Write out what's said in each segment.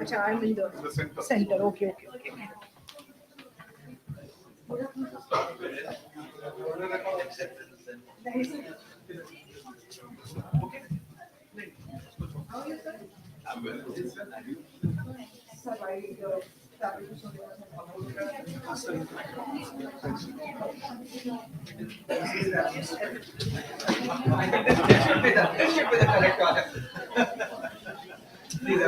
Achha, I'm in the center. Okay. This should be the correct order. Please,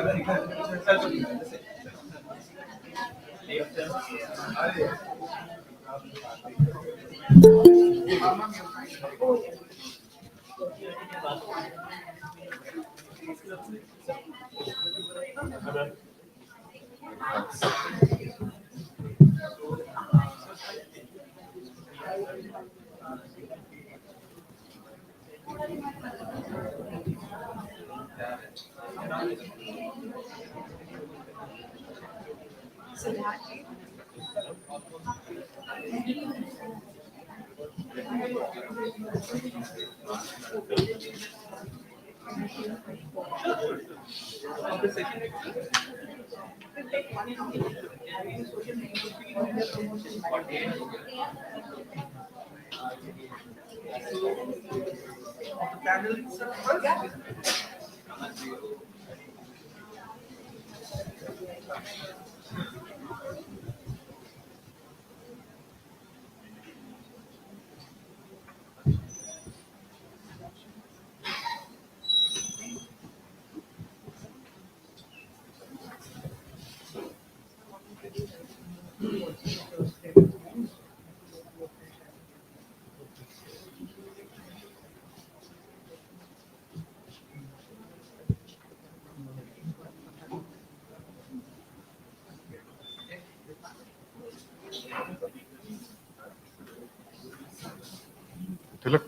Tilak.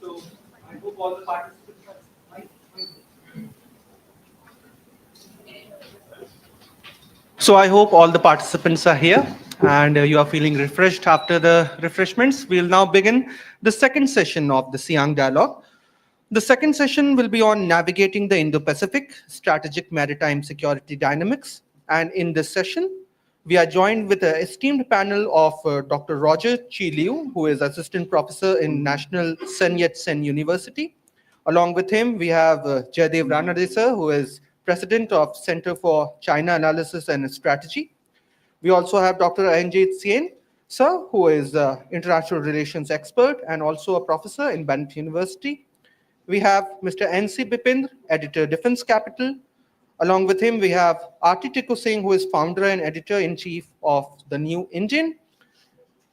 so I hope all the participants are. So I hope all the participants are here and you are feeling refreshed after the refreshments. We'll now begin the second session of the Siang Dialogue. The second session will be on navigating the Indo-Pacific strategic maritime security dynamics. And in this session, we are joined with an esteemed panel of Dr. Roger Chi Liu, who is Assistant Professor in National Sun Yat-sen University. Along with him, we have Jaydev Ranadesa, who is President of Center for China Analysis and Strategy. We also have Dr. Anjit Sien, sir, who is international relations expert and also a professor in Bennett University. We have Mr. N.C. Bipindra, editor, Defense Capital. Along with him, we have Aarti Tikku Singh, who is founder and editor-in-chief of The New Indian.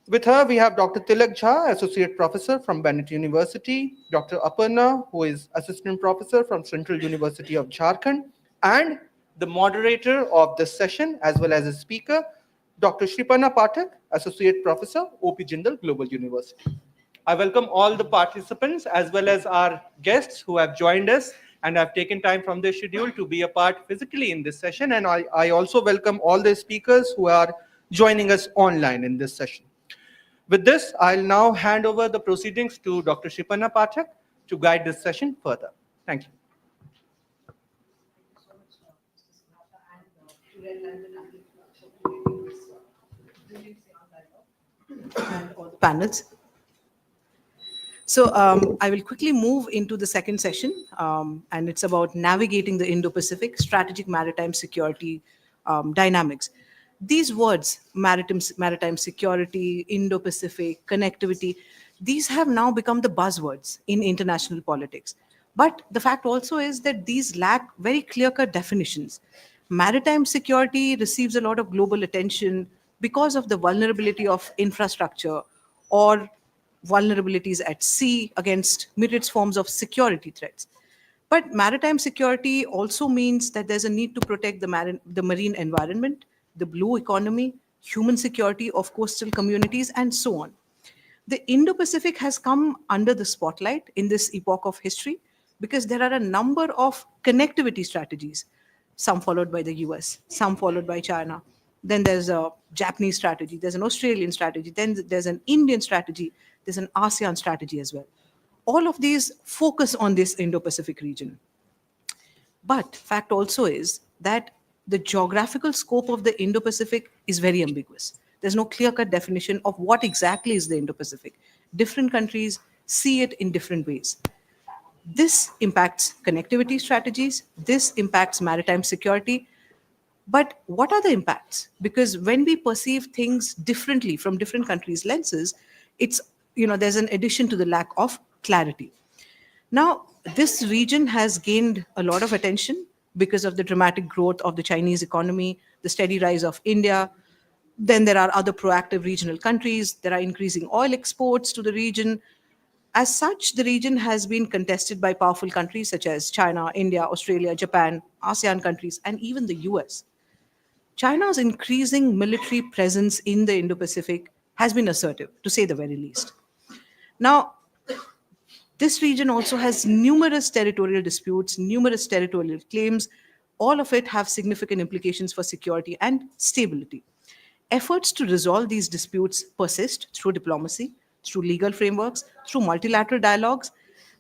With her, we have Dr. Tilak Jha, associate professor from Bennett University, Dr. Aparna, who is assistant professor from Central University of Jharkhand, and the moderator of this session, as well as a speaker, Dr. Shripana Pathak, associate professor, OP Jindal Global University. I welcome all the participants as well as our guests who have joined us and have taken time from their schedule to be a part physically in this session. And I also welcome all the speakers who are joining us online in this session. With this, I'll now hand over the proceedings to Dr. Shripana Pathak to guide this session further. Thank you. And all the panels. So I will quickly move into the second session, and it's about navigating the Indo-Pacific strategic maritime security dynamics. These words, maritime security, Indo-Pacific, connectivity, these have now become the buzzwords in international politics. But the fact also is that these lack very clear-cut definitions. Maritime security receives a lot of global attention because of the vulnerability of infrastructure or vulnerabilities at sea against myriad forms of security threats. But maritime security also means that there's a need to protect the marine environment, the blue economy, human security of coastal communities, and so on. The Indo Pacific has come under the spotlight in this epoch of history because there are a number of connectivity strategies, some followed by the US, some followed by China. Then there's a Japanese strategy, there's an Australian strategy, then there's an Indian strategy, there's an ASEAN strategy as well. All of these focus on this Indo Pacific region. But fact also is that the geographical scope of the Indo-Pacific is very ambiguous. There's no clear-cut definition of what exactly is the Indo-Pacific. Different countries see it in different ways. This impacts connectivity strategies, this impacts maritime security. But what are the impacts? Because when we perceive things differently from different countries' lenses, it's, there's an addition to the lack of clarity. Now, this region has gained a lot of attention because of the dramatic growth of the Chinese economy, the steady rise of India. Then there are other proactive regional countries. There are increasing oil exports to the region. As such, the region has been contested by powerful countries such as China, India, Australia, Japan, ASEAN countries, and even the US. China's increasing military presence in the Indo Pacific has been assertive, to say the very least. Now, this region also has numerous territorial disputes, numerous territorial claims. All of it have significant implications for security and stability. Efforts to resolve these disputes persist through diplomacy, through legal frameworks, through multilateral dialogues,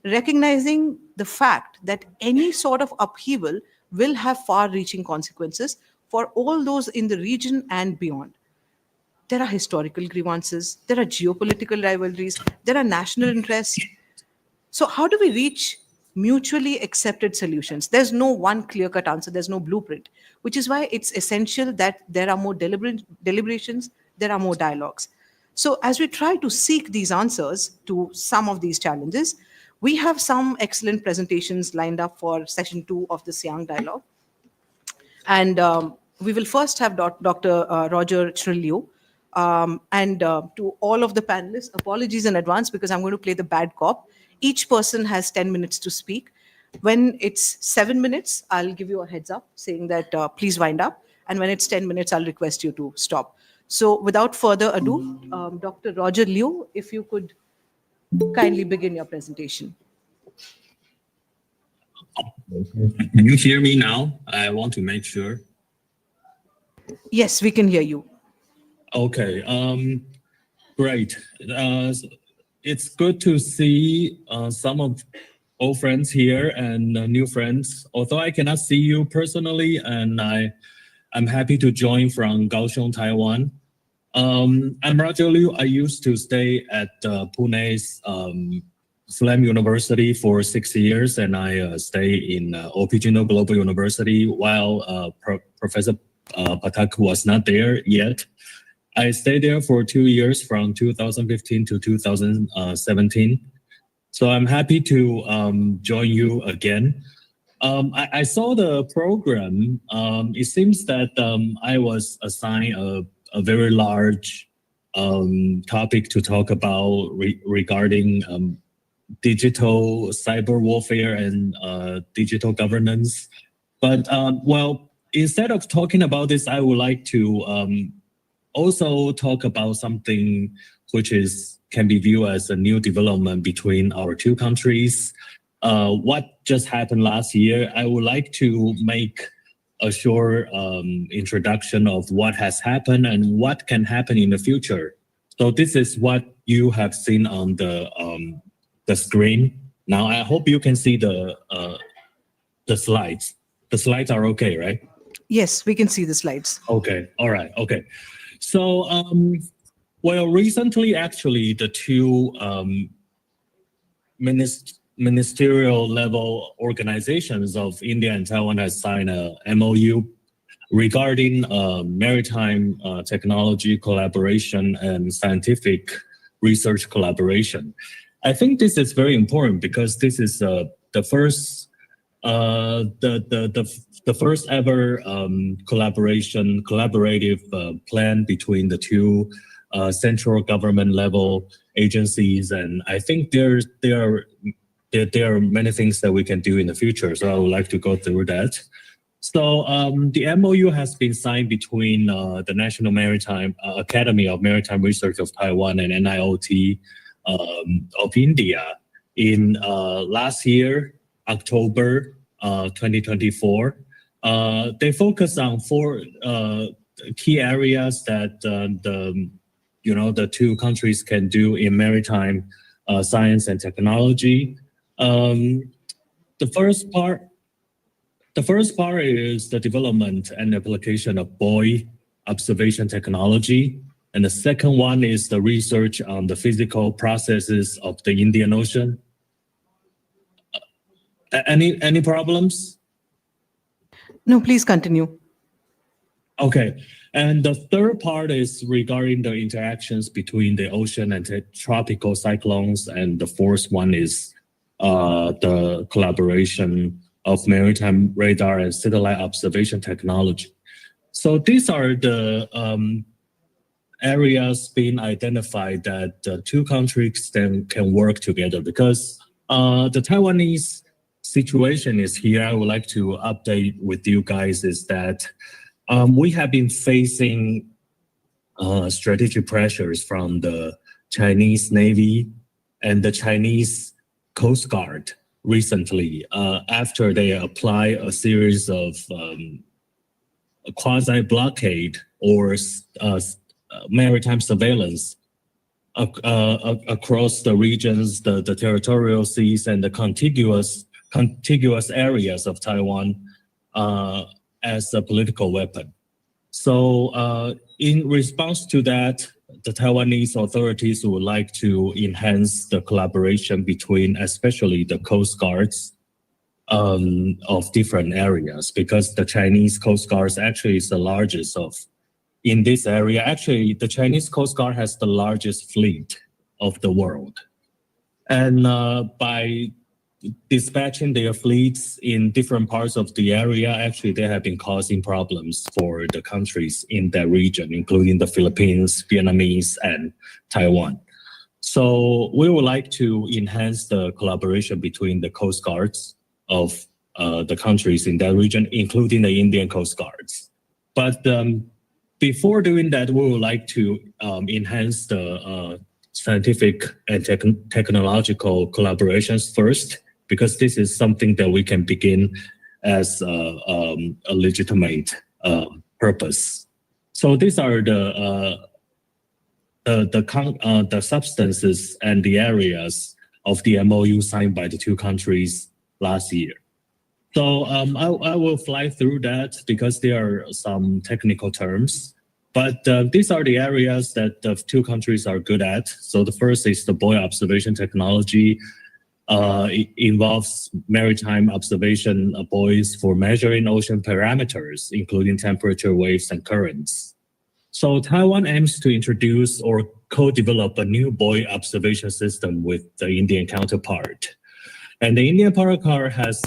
recognizing the fact that any sort of upheaval will have far reaching consequences for all those in the region and beyond. There are historical grievances, there are geopolitical rivalries, there are national interests. So, how do we reach mutually accepted solutions? There's no one clear cut answer, there's no blueprint, which is why it's essential that there are more deliberations, there are more dialogues. So, as we try to seek these answers to some of these challenges, we have some excellent presentations lined up for session 2 of the Siang Dialogue. And we will first have Dr. Roger Trillo. And to all of the panelists, apologies in advance because I'm going to play the bad cop. Each person has 10 minutes to speak. When it's 7 minutes, I'll give you a heads up saying that please wind up. And when it's 10 minutes, I'll request you to stop. So without further ado, Dr. Roger Liu, if you could kindly begin your presentation. Can you hear me now? I want to make sure. Yes, we can hear you. Okay, great. It's good to see some of old friends here and new friends. Although I cannot see you personally, and I'm happy to join from Kaohsiung, Taiwan. I'm Roger Liu. I used to stay at Pune's SLAM University for 6 years, and I stay in Opigino Global University while Professor Patak was not there yet. I stayed there for 2 years from 2015 to 2017. So I'm happy to join you again. I saw the program. It seems that I was assigned a very large topic to talk about regarding digital cyber warfare and digital governance. But well, instead of talking about this, I would like to also talk about something which can be viewed as a new development between our two countries. What just happened last year, I would like to make a short introduction of what has happened and what can happen in the future. So this is what you have seen on the screen. Now, I hope you can see the slides. The slides are okay, right? Yes, we can see the slides. Okay, all right, okay. So, well, recently, actually, the two ministerial level organizations of India and Taiwan has signed a MOU regarding maritime technology collaboration and scientific research collaboration. I think this is very important because this is the first the first ever collaborative plan between the two central government level agencies, and I think there are there are many things that we can do in the future. So I would like to go through that. So the MOU has been signed between the National Maritime Academy of Maritime Research of Taiwan and NIOT of India in last year, October 2024. They focus on four key areas that the two countries can do in maritime science and technology. The first part is the development and application of buoy observation technology. And the second one is the research on the physical processes of the Indian Ocean. Any problems? No, please continue. Okay. And the third part is regarding the interactions between the ocean and the tropical cyclones. And the fourth one is the collaboration of maritime radar and satellite observation technology. So these are the areas being identified that the two countries then can work together, because the Taiwanese situation is here. I would like to update with you guys is that we have been facing strategic pressures from the Chinese Navy and the Chinese Coast Guard recently after they apply a series of quasi-blockade or maritime surveillance across the regions, the territorial seas, and the contiguous areas of Taiwan as a political weapon. So in response to that, the Taiwanese authorities would like to enhance the collaboration between especially the Coast Guards of different areas, because the Chinese Coast Guard actually is the largest in this area. Actually, the Chinese Coast Guard has the largest fleet of the world. And by dispatching their fleets in different parts of the area, actually they have been causing problems for the countries in that region, including the Philippines, Vietnamese, and Taiwan. So we would like to enhance the collaboration between the Coast Guards of the countries in that region, including the Indian Coast Guards. But before doing that, we would like to enhance the scientific and technological collaborations first, because this is something that we can begin as a legitimate purpose. So these are the substances and the areas of the MOU signed by the two countries last year. So I will fly through that because there are some technical terms. But these are the areas that the two countries are good at. So the first is the buoy observation technology. It involves maritime observation buoys for measuring ocean parameters, including temperature, waves, and currents. So Taiwan aims to introduce or co-develop a new buoy observation system with the Indian counterpart. And the Indian partner has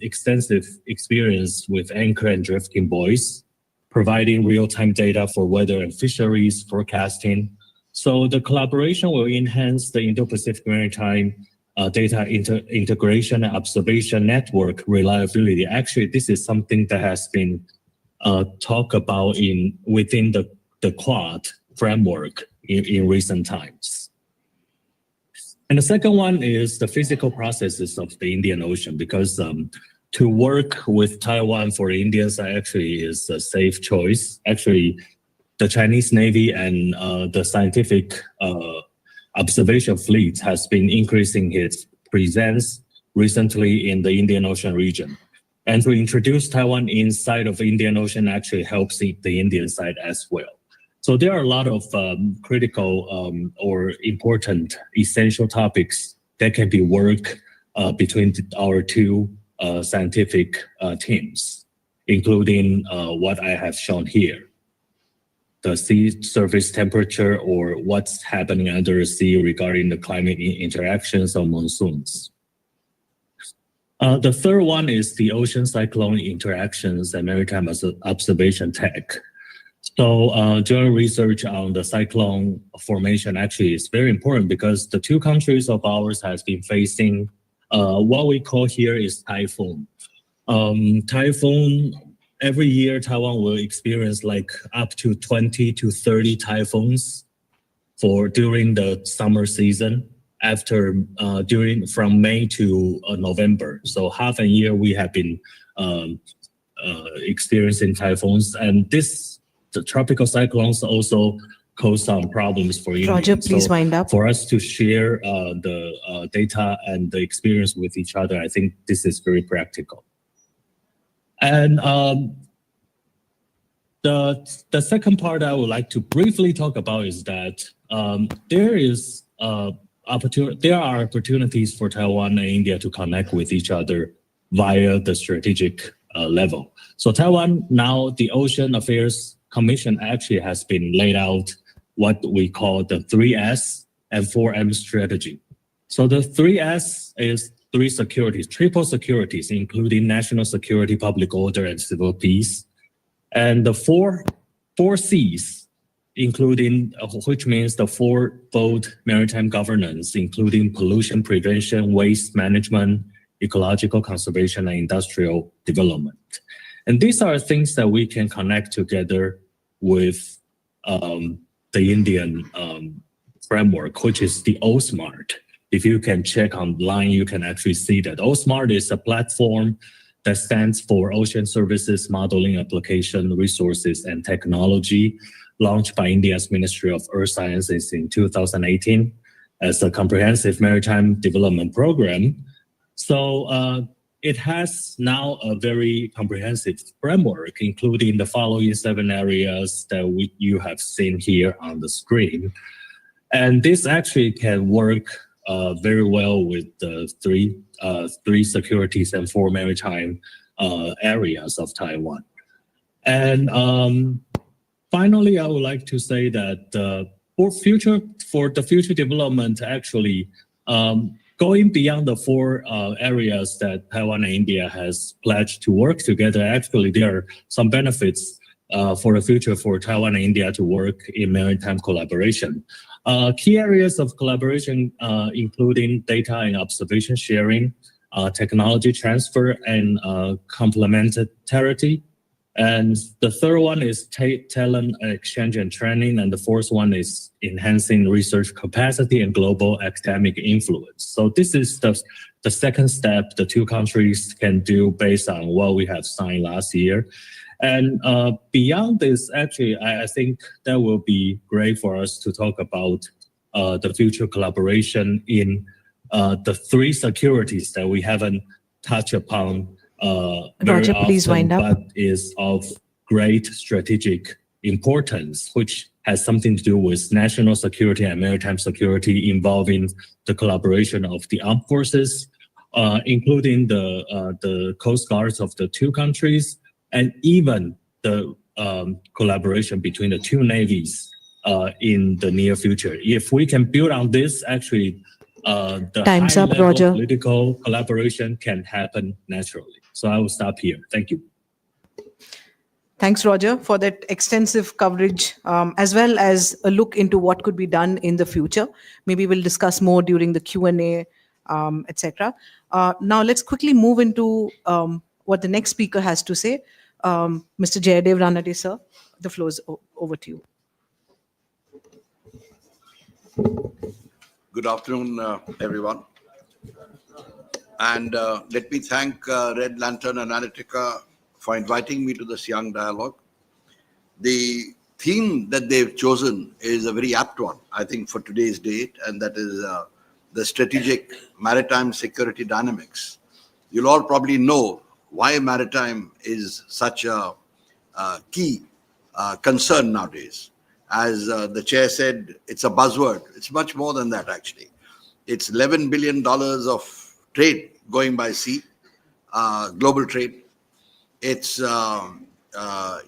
extensive experience with anchor and drifting buoys, providing real-time data for weather and fisheries forecasting. So the collaboration will enhance the Indo-Pacific maritime data integration and observation network reliability. Actually, this is something that has been talked about within the Quad framework in recent times. And the second one is the physical processes of the Indian Ocean, because to work with Taiwan for Indians actually is a safe choice. Actually, the Chinese Navy and the scientific observation fleet has been increasing its presence recently in the Indian Ocean region. And to introduce Taiwan inside of the Indian Ocean actually helps the Indian side as well. So there are a lot of critical or important essential topics that can be worked between our two scientific teams, including what I have shown here. The sea surface temperature, or what's happening under the sea regarding the climate interactions of monsoons. The third one is the ocean cyclone interactions and maritime observation tech. So doing research on the cyclone formation actually is very important, because the two countries of ours has been facing what we call here is typhoon. Typhoon, every year Taiwan will experience like up to 20 to 30 typhoons during the summer season from May to November. So half a year we have been experiencing typhoons, and the tropical cyclones also cause some problems for India. Roger, please wind up. For us to share the data and the experience with each other, I think this is very practical. And the second part I would like to briefly talk about is that there are opportunities for Taiwan and India to connect with each other via the strategic level. So Taiwan now, the Ocean Affairs Commission actually has been laid out what we call the 3S and 4M strategy. So the 3S is three securities, triple securities, including national security, public order, and civil peace. And the four Cs, including, which means the fourfold maritime governance, including pollution prevention, waste management, ecological conservation, and industrial development. And these are things that we can connect together with the Indian framework, which is the OSMART. If you can check online, you can actually see that OSMART is a platform that stands for Ocean Services Modeling Application Resources and Technology, launched by India's Ministry of Earth Sciences in 2018 as a comprehensive maritime development program. So it has now a very comprehensive framework, including the following 7 areas that you have seen here on the screen. And this actually can work very well with the three securities and 4 maritime areas of Taiwan. And finally, I would like to say that for the future development, actually, going beyond the 4 areas that Taiwan and India has pledged to work together, actually there are some benefits for the future for Taiwan and India to work in maritime collaboration. Key areas of collaboration including data and observation sharing, technology transfer, and complementarity. And the third one is talent exchange and training. And the fourth one is enhancing research capacity and global academic influence. So this is the second step the two countries can do based on what we have signed last year. And beyond this, actually, I think that will be great for us to talk about the future collaboration in the 3 securities that we haven't touched upon very Roger, please often, wind up. but is of great strategic importance, which has something to do with national security and maritime security, involving the collaboration of the armed forces, including the coast guards of the 2 countries, and even the collaboration between the 2 navies in the near future. If we can build on this, actually, the Time's up, high-level Roger. political collaboration can happen naturally. So I will stop here. Thank you. Thanks, Roger, for that extensive coverage, as well as a look into what could be done in the future. Maybe we'll discuss more during the Q&A, etc. Now, let's quickly move into what the next speaker has to say. Mr. Jayadev Ranade, sir, the floor is over to you. Good afternoon, everyone. And let me thank Red Lantern Analytica for inviting me to the Siang Dialogue. The theme that they've chosen is a very apt one, I think, for today's date, and that is the strategic maritime security dynamics. You'll all probably know why maritime is such a key concern nowadays. As the chair said, it's a buzzword. It's much more than that, actually. It's $11 billion of trade going by sea, global trade. It's, if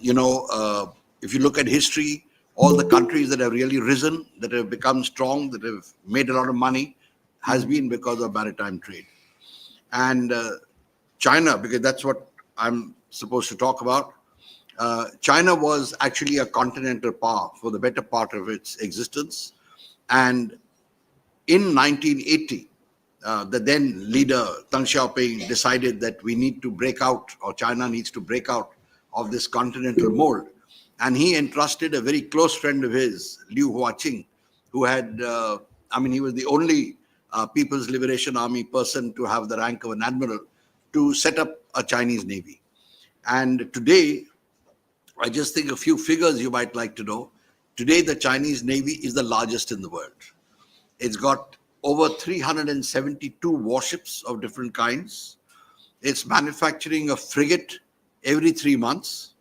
you look at history, all the countries that have really risen, that have become strong, that have made a lot of money, has been because of maritime trade. And China, because that's what I'm supposed to talk about, China was actually a continental power for the better part of its existence. And in 1980, the then leader, Deng Xiaoping, decided that we need to break out, or China needs to break out of this continental mold. And he entrusted a very close friend of his, Liu Huaqing, who had, he was the only People's Liberation Army person to have the rank of an admiral, to set up a Chinese navy. And today, I just think a few figures you might like to know. Today, the Chinese navy is the largest in the world. It's got over 372 warships of different kinds. It's manufacturing a frigate every 3 months,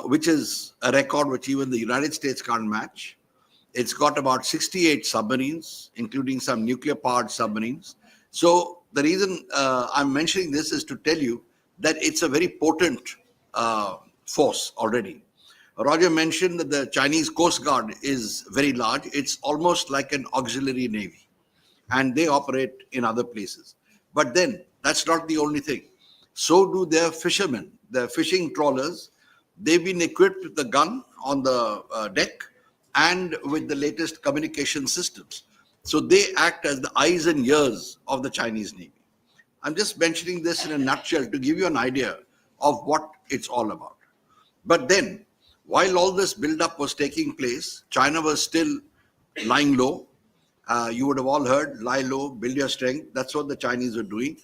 which is a record which even the United States can't match. It's got about 68 submarines, including some nuclear-powered submarines. So the reason I'm mentioning this is to tell you that it's a very potent force already. Roger mentioned that the Chinese Coast Guard is very large. It's almost like an auxiliary navy, and they operate in other places. But then that's not the only thing. So do their fishermen, their fishing trawlers. They've been equipped with the gun on the deck and with the latest communication systems. So they act as the eyes and ears of the Chinese Navy. I'm just mentioning this in a nutshell to give you an idea of what it's all about. But then, while all this build-up was taking place, China was still lying low. You would have all heard, lie low, build your strength. That's what the Chinese were doing.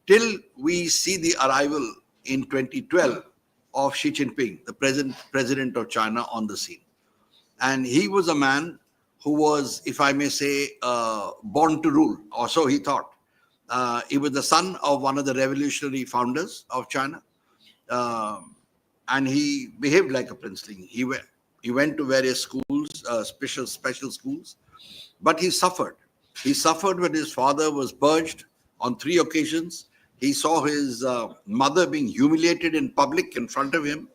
Till we see the arrival in 2012 of Xi Jinping, the present president of China, on the scene. And he was a man who was, if I may say, born to rule, or so he thought. He was the son of one of the revolutionary founders of China. And he behaved like a princeling. He went to various schools, special schools, but he suffered. He suffered when his father was purged on 3 occasions. He saw his mother being humiliated in public in front of him.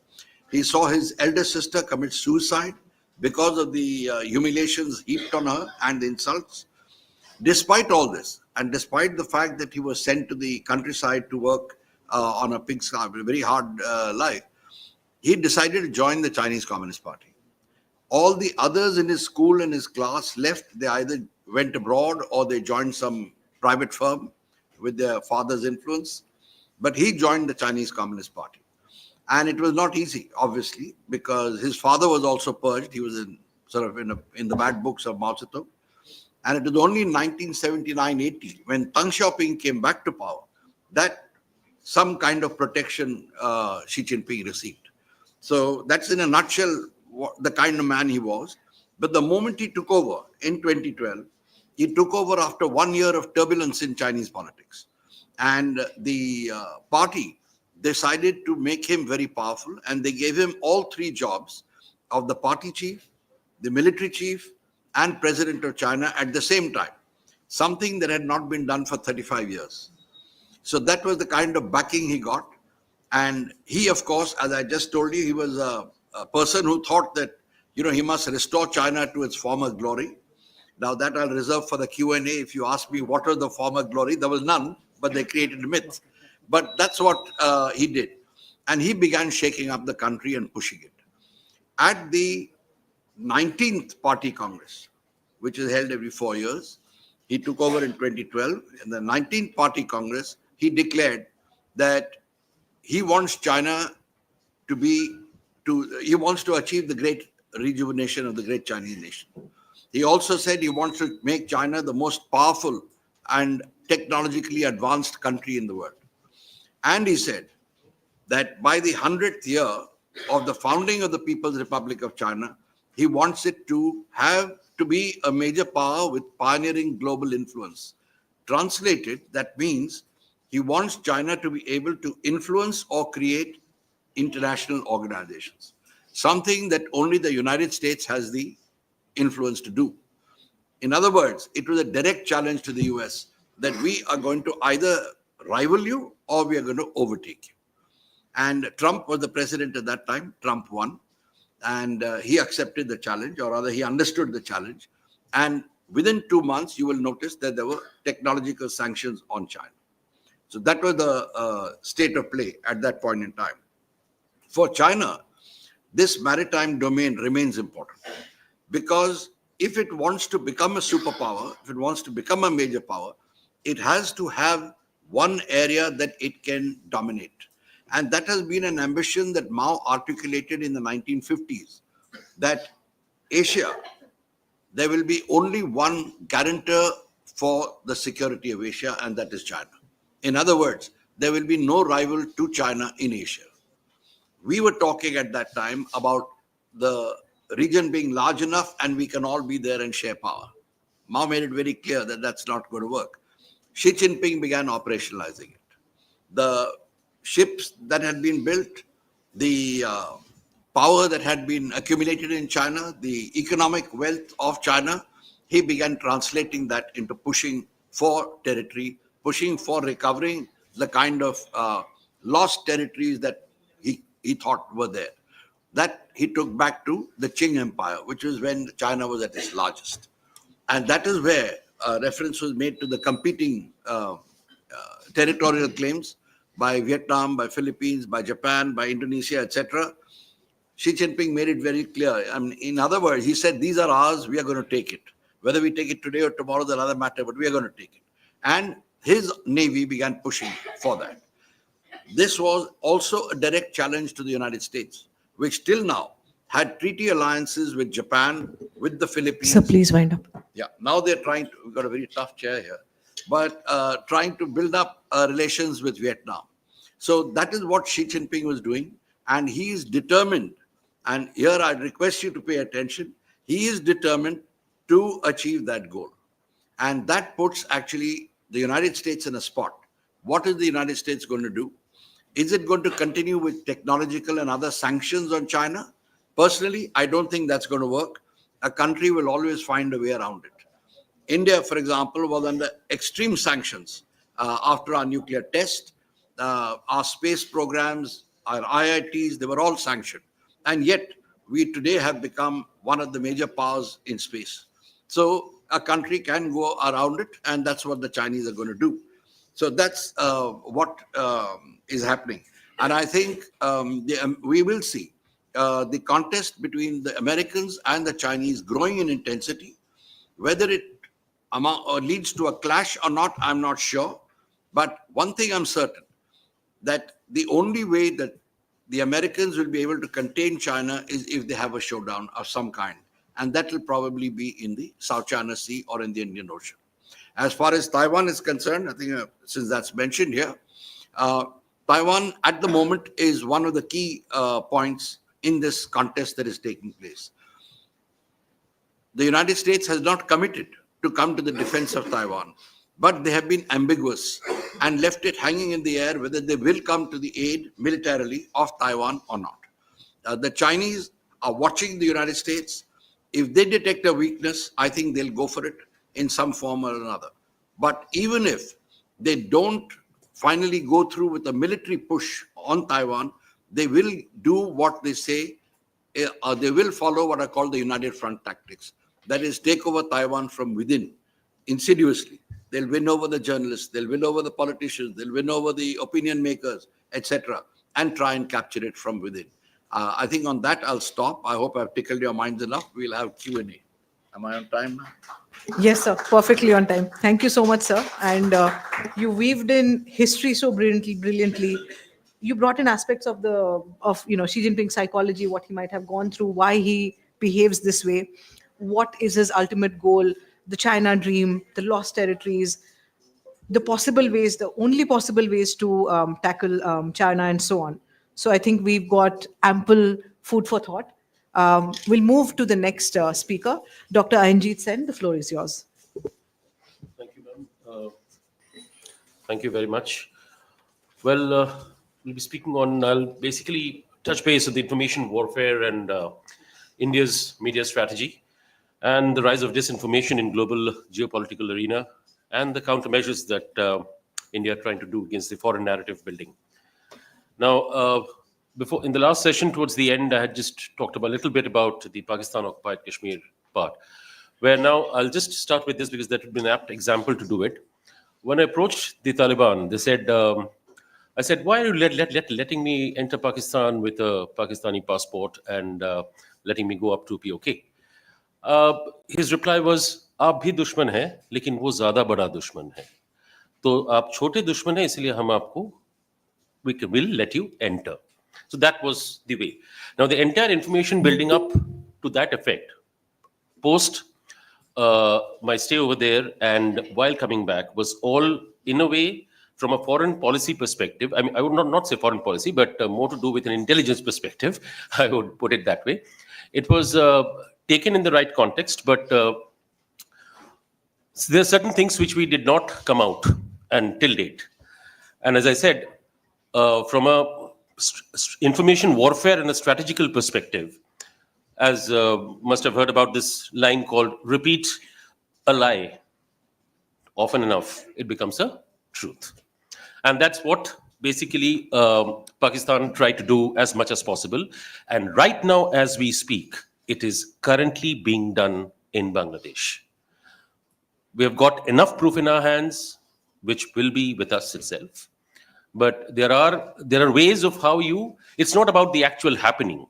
He saw his elder sister commit suicide because of the humiliations heaped on her and the insults. Despite all this, and despite the fact that he was sent to the countryside to work on a pig's farm, a very hard life, he decided to join the Chinese Communist Party. All the others in his school and his class left. They either went abroad or they joined some private firm with their father's influence. But he joined the Chinese Communist Party. And it was not easy, obviously, because his father was also purged. He was in the bad books of Mao Zedong. And it was only in 1979-80, when Deng Xiaoping came back to power, that some kind of protection Xi Jinping received. So that's in a nutshell the kind of man he was. But the moment he took over in 2012, he took over after 1 year of turbulence in Chinese politics. And the party decided to make him very powerful, and they gave him all 3 jobs of the party chief, the military chief, and president of China at the same time, something that had not been done for 35 years. So that was the kind of backing he got. And he, of course, as I just told you, he was a person who thought that, he must restore China to its former glory. Now that I'll reserve for the Q&A. If you ask me what was the former glory, there was none, but they created a myth. But that's what he did. And he began shaking up the country and pushing it. At the 19th Party Congress, which is held every 4 years, he took over in 2012. In the 19th Party Congress, he declared that he wants China he wants to achieve the great rejuvenation of the great Chinese nation. He also said he wants to make China the most powerful and technologically advanced country in the world. And he said that by the 100th year of the founding of the People's Republic of China, he wants it to be a major power with pioneering global influence. Translated, that means he wants China to be able to influence or create international organizations, something that only the United States has the influence to do. In other words, it was a direct challenge to the US that we are going to either rival you or we are going to overtake you. And Trump was the president at that time. Trump won. And he accepted the challenge, or rather he understood the challenge. And within 2 months, you will notice that there were technological sanctions on China. So that was the state of play at that point in time. For China, this maritime domain remains important, because if it wants to become a superpower, if it wants to become a major power, it has to have one area that it can dominate. And that has been an ambition that Mao articulated in the 1950s, that Asia, there will be only one guarantor for the security of Asia, and that is China. In other words, there will be no rival to China in Asia. We were talking at that time about the region being large enough and we can all be there and share power. Mao made it very clear that that's not going to work. Xi Jinping began operationalizing it. The ships that had been built, the power that had been accumulated in China, the economic wealth of China, he began translating that into pushing for territory, pushing for recovering the kind of lost territories that he thought were there. That he took back to the Qing Empire, which was when China was at its largest. And that is where reference was made to the competing territorial claims by Vietnam, by Philippines, by Japan, by Indonesia, etc. Xi Jinping made it very clear. I mean, in other words, he said, these are ours, we are going to take it. Whether we take it today or tomorrow is another matter, but we are going to take it. And his navy began pushing for that. This was also a direct challenge to the United States, which till now had treaty alliances with Japan, with the Philippines. So please wind up. Yeah, now they're trying to, we've got a very tough chair here, but trying to build up relations with Vietnam. So that is what Xi Jinping was doing. And he is determined, and here I request you to pay attention, he is determined to achieve that goal. And that puts actually the United States in a spot. What is the United States going to do? Is it going to continue with technological and other sanctions on China? Personally, I don't think that's going to work. A country will always find a way around it. India, for example, was under extreme sanctions after our nuclear test. Our space programs, our IITs, they were all sanctioned. And yet, we today have become one of the major powers in space. So a country can go around it, and that's what the Chinese are going to do. So that's what is happening. And I think we will see the contest between the Americans and the Chinese growing in intensity. Whether it leads to a clash or not, I'm not sure. But one thing I'm certain, that the only way that the Americans will be able to contain China is if they have a showdown of some kind. And that will probably be in the South China Sea or in the Indian Ocean. As far as Taiwan is concerned, I think since that's mentioned here, Taiwan at the moment is one of the key points in this contest that is taking place. The United States has not committed to come to the defense of Taiwan, but they have been ambiguous and left it hanging in the air whether they will come to the aid militarily of Taiwan or not. The Chinese are watching the United States. If they detect a weakness, I think they'll go for it in some form or another. But even if they don't finally go through with a military push on Taiwan, they will do what they say, they will follow what are called the United Front tactics. That is, take over Taiwan from within, insidiously. They'll win over the journalists, they'll win over the politicians, they'll win over the opinion makers, etc., and try and capture it from within. I think on that I'll stop. I hope I've tickled your minds enough. We'll have Q&A. Am I on time now? Yes, sir. Perfectly on time. Thank you so much, sir. And you weaved in history so brilliantly. You brought in aspects of Xi Jinping's psychology, what he might have gone through, why he behaves this way, what is his ultimate goal, the China dream, the lost territories, the possible ways, the only possible ways to tackle China, and so on. So I think we've got ample food for thought. We'll move to the next speaker, Dr. Anjit Sen. The floor is yours. Thank you, ma'am. Thank you very much. Well, we'll be speaking on, I'll basically touch base on the information warfare and India's media strategy and the rise of disinformation in global geopolitical arena and the countermeasures that India are trying to do against the foreign narrative building. Now, in the last session, towards the end, I had just talked a little bit about the Pakistan-occupied Kashmir part, where now I'll just start with this because that would be an apt example to do it. When I approached the Taliban, they said, I said, why are you letting me enter Pakistan with a Pakistani passport and letting me go up to POK? His reply was, "Aap bhi dushman hai, lekin wo zyada bada dushman hai." तो आप छोटे दुश्मन हैं, इसलिए हम आपको will let you enter. So that was the way. Now the entire information building up to that effect, post my stay over there and while coming back, was all in a way from a foreign policy perspective. I mean, I would not say foreign policy, but more to do with an intelligence perspective. I would put it that way. It was taken in the right context, but there are certain things which we did not come out until date. And as I said, from a information warfare and a strategical perspective, as must have heard about this line called repeat a lie often enough, it becomes a truth. And that's what basically Pakistan tried to do as much as possible. And right now, as we speak, it is currently being done in Bangladesh. We have got enough proof in our hands, which will be with us itself. But there are ways of how it's not about the actual happening.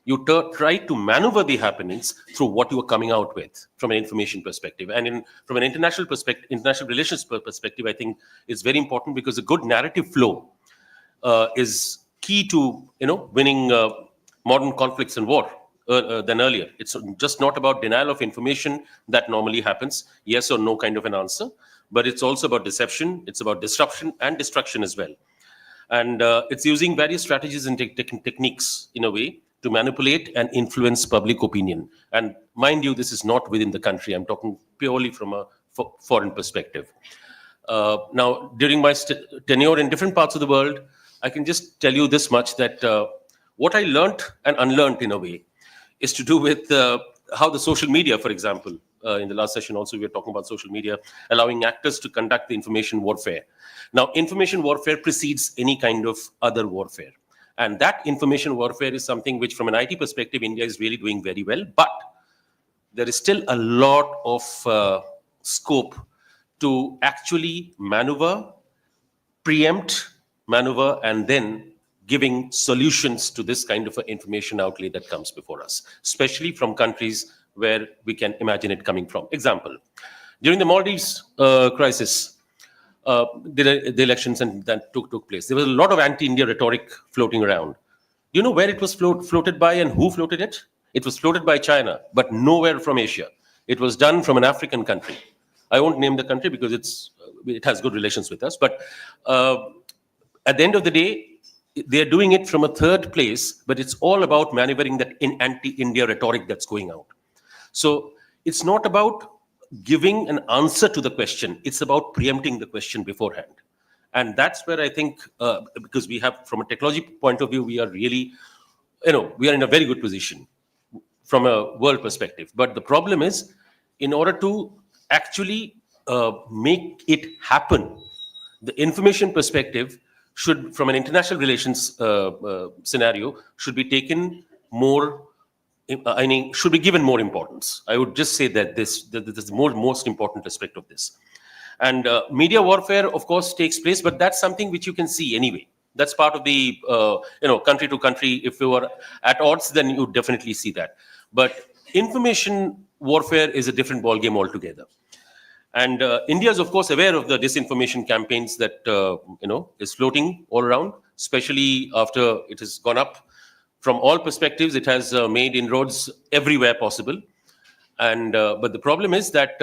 You try to maneuver the happenings through what you are coming out with from an information perspective. And from an international perspective, international relations perspective, I think it's very important, because a good narrative flow is key to winning modern conflicts and war than earlier. It's just not about denial of information that normally happens, yes or no kind of an answer, but it's also about deception, it's about disruption and destruction as well. And it's using various strategies and techniques in a way to manipulate and influence public opinion. And mind you, this is not within the country. I'm talking purely from a foreign perspective. Now, during my tenure in different parts of the world, I can just tell you this much, that what I learned and unlearned in a way is to do with how the social media, for example, in the last session also we were talking about social media, allowing actors to conduct the information warfare. Now, information warfare precedes any kind of other warfare. And that information warfare is something which, from an IT perspective, India is really doing very well. But there is still a lot of scope to actually preempt, maneuver, and then giving solutions to this kind of information outlay that comes before us, especially from countries where we can imagine it coming from. Example, during the Maldives crisis, the elections and that took place, there was a lot of anti-India rhetoric floating around. Do you know where it was floated by and who floated it? It was floated by China, but nowhere from Asia. It was done from an African country. I won't name the country because it has good relations with us. But at the end of the day, they're doing it from a third place, but it's all about maneuvering that anti-India rhetoric that's going out. So it's not about giving an answer to the question. It's about preempting the question beforehand. And that's where I think, because we have, from a technology point of view, we are really, we are in a very good position from a world perspective. But the problem is, in order to actually make it happen, the information perspective should, from an international relations scenario, should be taken more, should be given more importance. I would just say that this is the most important aspect of this. And media warfare, of course, takes place, but that's something which you can see anyway. That's part of the, country to country. If you are at odds, then you definitely see that. But information warfare is a different ballgame altogether. And India is, of course, aware of the disinformation campaigns that, is floating all around, especially after it has gone up from all perspectives. It has made inroads everywhere possible. And but the problem is that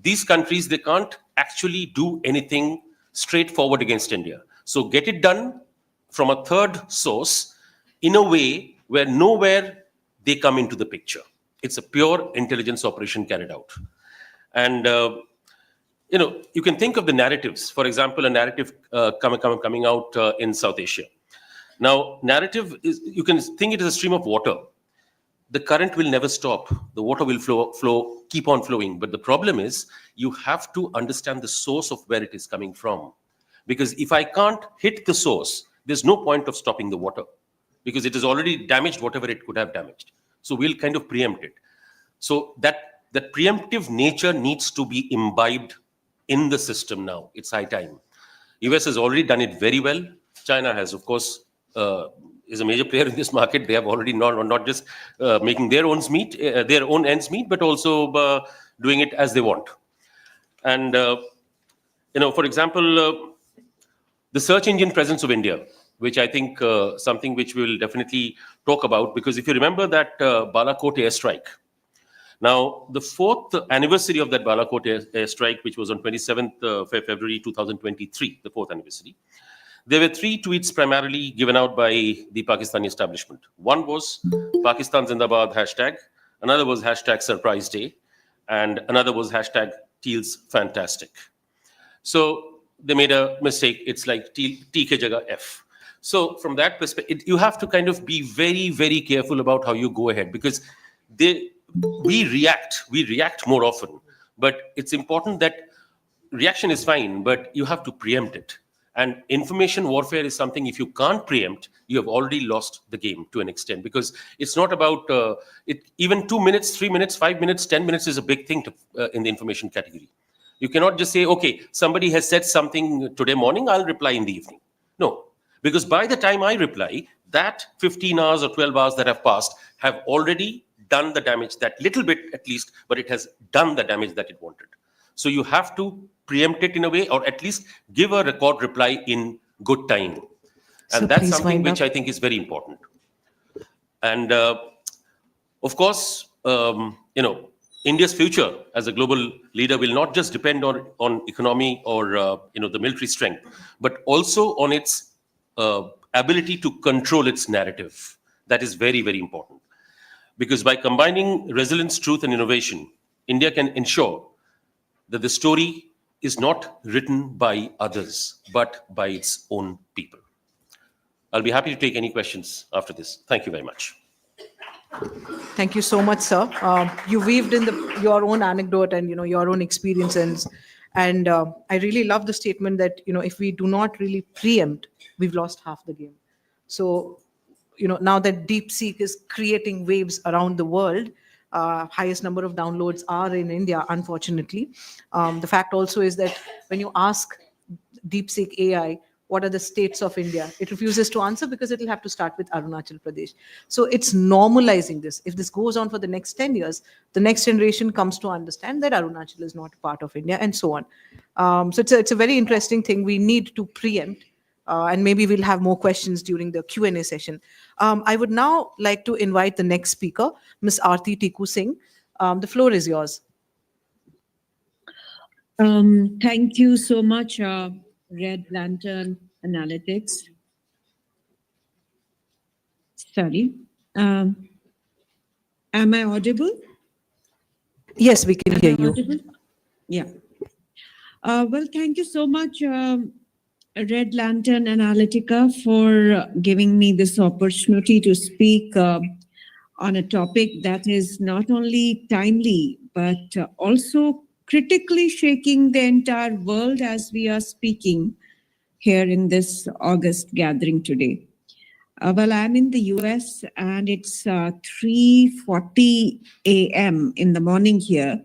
these countries, they can't actually do anything straightforward against India. So get it done from a third source in a way where nowhere they come into the picture. It's a pure intelligence operation carried out. And, you can think of the narratives. For example, a narrative coming out in South Asia. Now, narrative is, you can think it as a stream of water. The current will never stop. The water will flow, keep on flowing. But the problem is, you have to understand the source of where it is coming from. Because if I can't hit the source, there's no point of stopping the water, because it has already damaged whatever it could have damaged. So we'll kind of preempt it. So that preemptive nature needs to be imbibed in the system now. It's high time. US has already done it very well. China has, of course, is a major player in this market. They have already not just making their own ends meet, but also doing it as they want. And For example, the search engine presence of India, which I think something which we will definitely talk about, because if you remember that Balakot airstrike, now the fourth anniversary of that Balakot airstrike, which was on 27th February 2023, the fourth anniversary, there were three tweets primarily given out by the Pakistani establishment. One was Pakistan Zindabad hashtag, another was hashtag Surprise Day, and another was hashtag Teal's Fantastic. So they made a mistake. It's like T ke jaga F. So from that perspective, you have to kind of be very, very careful about how you go ahead, because we react more often. But it's important that reaction is fine, but you have to preempt it. And information warfare is something, if you can't preempt, you have already lost the game to an extent, because it's not about it. Even 2 minutes, 3 minutes, 5 minutes, 10 minutes is a big thing in the information category. You cannot just say, okay, somebody has said something today morning, I'll reply in the evening. No, because by the time I reply, that 15 hours or 12 hours that have passed have already done the damage, that little bit at least, but it has done the damage that it wanted. So you have to preempt it in a way, or at least give a record reply in good time. So And that's please something wind which up. I think is very important. And of course, India's future as a global leader will not just depend on economy or the military strength, but also on its ability to control its narrative. That is very, very important. Because by combining resilience, truth, and innovation, India can ensure that the story is not written by others, but by its own people. I'll be happy to take any questions after this. Thank you very much. Thank you so much, sir. You weaved in your own anecdote and your own experiences, and I really love the statement that if we do not really preempt, we've lost half the game. So now that DeepSeek is creating waves around the world, highest number of downloads are in India, unfortunately. The fact also is that when you ask DeepSeek AI, what are the states of India? It refuses to answer because it'll have to start with Arunachal Pradesh. So it's normalizing this. If this goes on for the next 10 years, the next generation comes to understand that Arunachal is not a part of India, and so on. So it's a very interesting thing. We need to preempt, and maybe we'll have more questions during the Q&A session. I would now like to invite the next speaker, Ms. Aarti Tiku Singh. The floor is yours. Thank you so much, Red Lantern Analytics. Sorry. Am I audible? Yes, we can hear you. Audible? Yeah. Well, thank you so much, Red Lantern Analytica, for giving me this opportunity to speak on a topic that is not only timely, but also critically shaking the entire world as we are speaking here in this August gathering today. Well, I'm in the US and it's 3:40 a.m. in the morning here.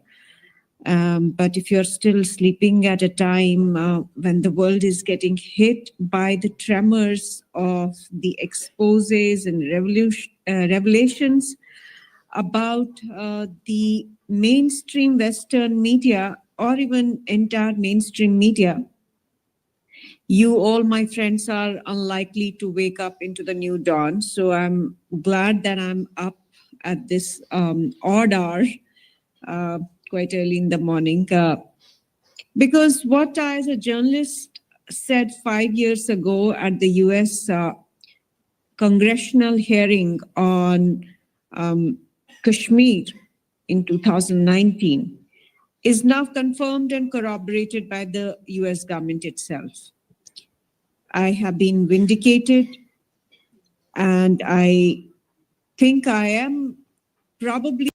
But if you're still sleeping at a time when the world is getting hit by the tremors of the exposes and revelations about the mainstream Western media, or even entire mainstream media, you all, my friends, are unlikely to wake up into the new dawn. So I'm glad that I'm up at this odd hour, quite early in the morning. Because what I, as a journalist, said 5 years ago at the US congressional hearing on Kashmir in 2019 is now confirmed and corroborated by the US government itself. I have been vindicated, and I think I am probably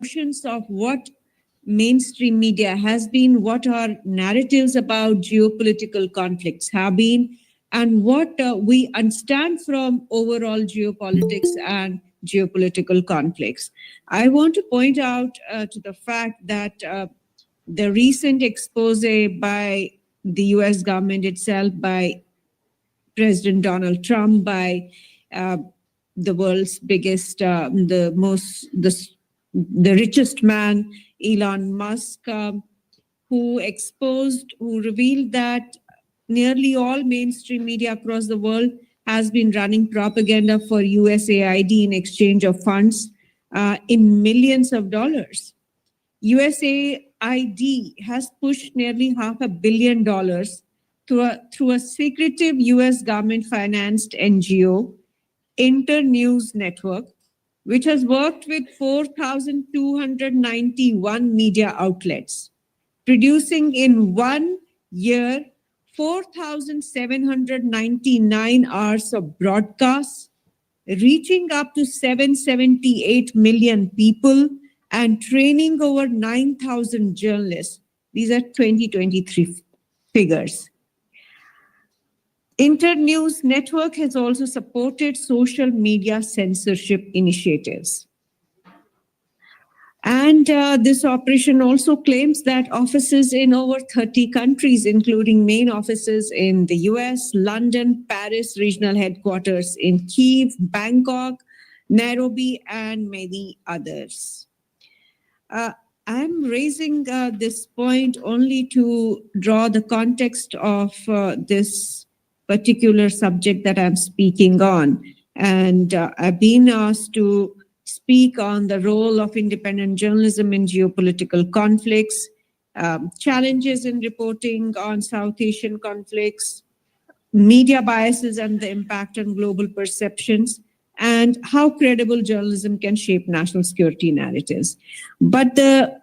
portions of what mainstream media has been, what our narratives about geopolitical conflicts have been, and what we understand from overall geopolitics and geopolitical conflicts. I want to point out to the fact that the recent expose by the US government itself, by President Donald Trump, by uh, the world's biggest, the richest man, Elon Musk, who revealed that nearly all mainstream media across the world has been running propaganda for USAID in exchange of funds in millions of dollars. USAID has pushed nearly $500 million through a secretive US government financed NGO, Internews Network, which has worked with 4,291 media outlets, producing in 1 year 4,799 hours of broadcasts, reaching up to 778 million people and training over 9,000 journalists. These are 2023 figures. Internews Network has also supported social media censorship initiatives. And this operation also claims that offices in over 30 countries, including main offices in the US, London, Paris, regional headquarters in Kyiv, Bangkok, Nairobi, and many others. I'm raising this point only to draw the context of this particular subject that I'm speaking on. And I've been asked to speak on the role of independent journalism in geopolitical conflicts, challenges in reporting on South Asian conflicts, media biases and the impact on global perceptions, and how credible journalism can shape national security narratives. But the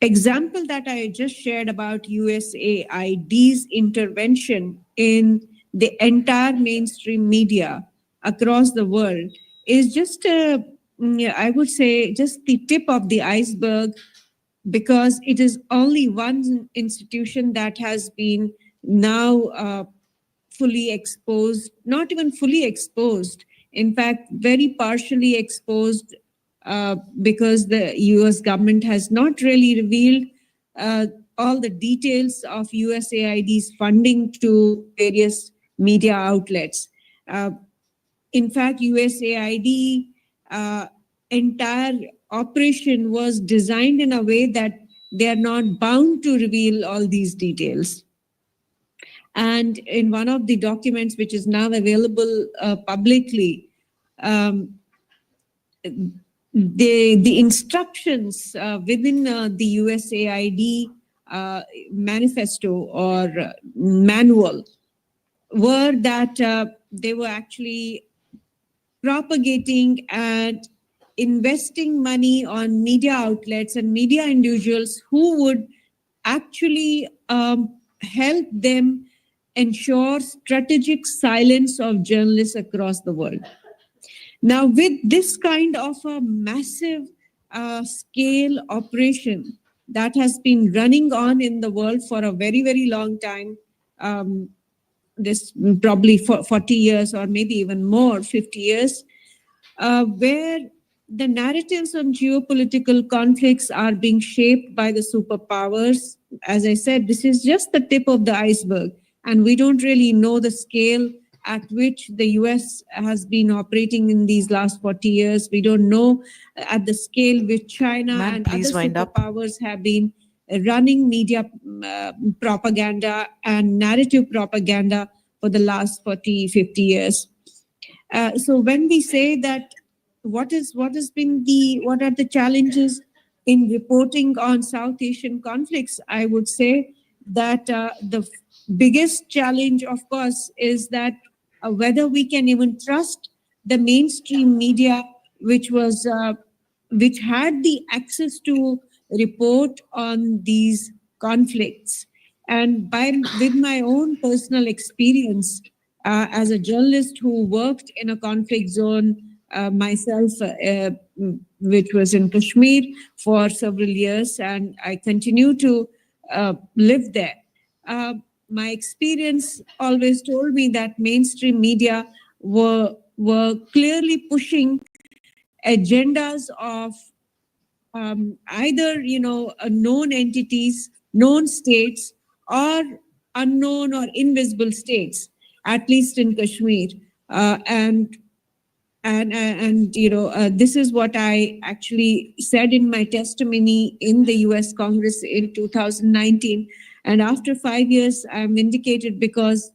example that I just shared about USAID's intervention in the entire mainstream media across the world is just, I would say, just the tip of the iceberg, because it is only one institution that has been now fully exposed, not even fully exposed, in fact, very partially exposed, because the US government has not really revealed all the details of USAID's funding to various media outlets. In fact, USAID entire operation was designed in a way that they are not bound to reveal all these details. And in one of the documents which is now available publicly, the instructions within the USAID manifesto or manual were that they were actually propagating and investing money on media outlets and media individuals who would actually help them ensure strategic silence of journalists across the world. Now, with this kind of a massive scale operation that has been running on in the world for a very, very long time, this probably for 40 years or maybe even more, 50 years, where the narratives on geopolitical conflicts are being shaped by the superpowers. As I said, this is just the tip of the iceberg, and we don't really know the scale at which the US has been operating in these last 40 years. We don't know at the scale which China Ma'am, and please other wind up. superpowers have been running media propaganda and narrative propaganda for the last 40, 50 years. So when we say that what are the challenges in reporting on South Asian conflicts, I would say that the biggest challenge, of course, is that whether we can even trust the mainstream media, which had the access to report on these conflicts. And with my own personal experience as a journalist who worked in a conflict zone myself which was in Kashmir for several years, and I continue to live there. My experience always told me that mainstream media were clearly pushing agendas of either known entities, known states, or unknown or invisible states, at least in Kashmir. And this is what I actually said in my testimony in the US Congress in 2019. And after 5 years, I'm vindicated, because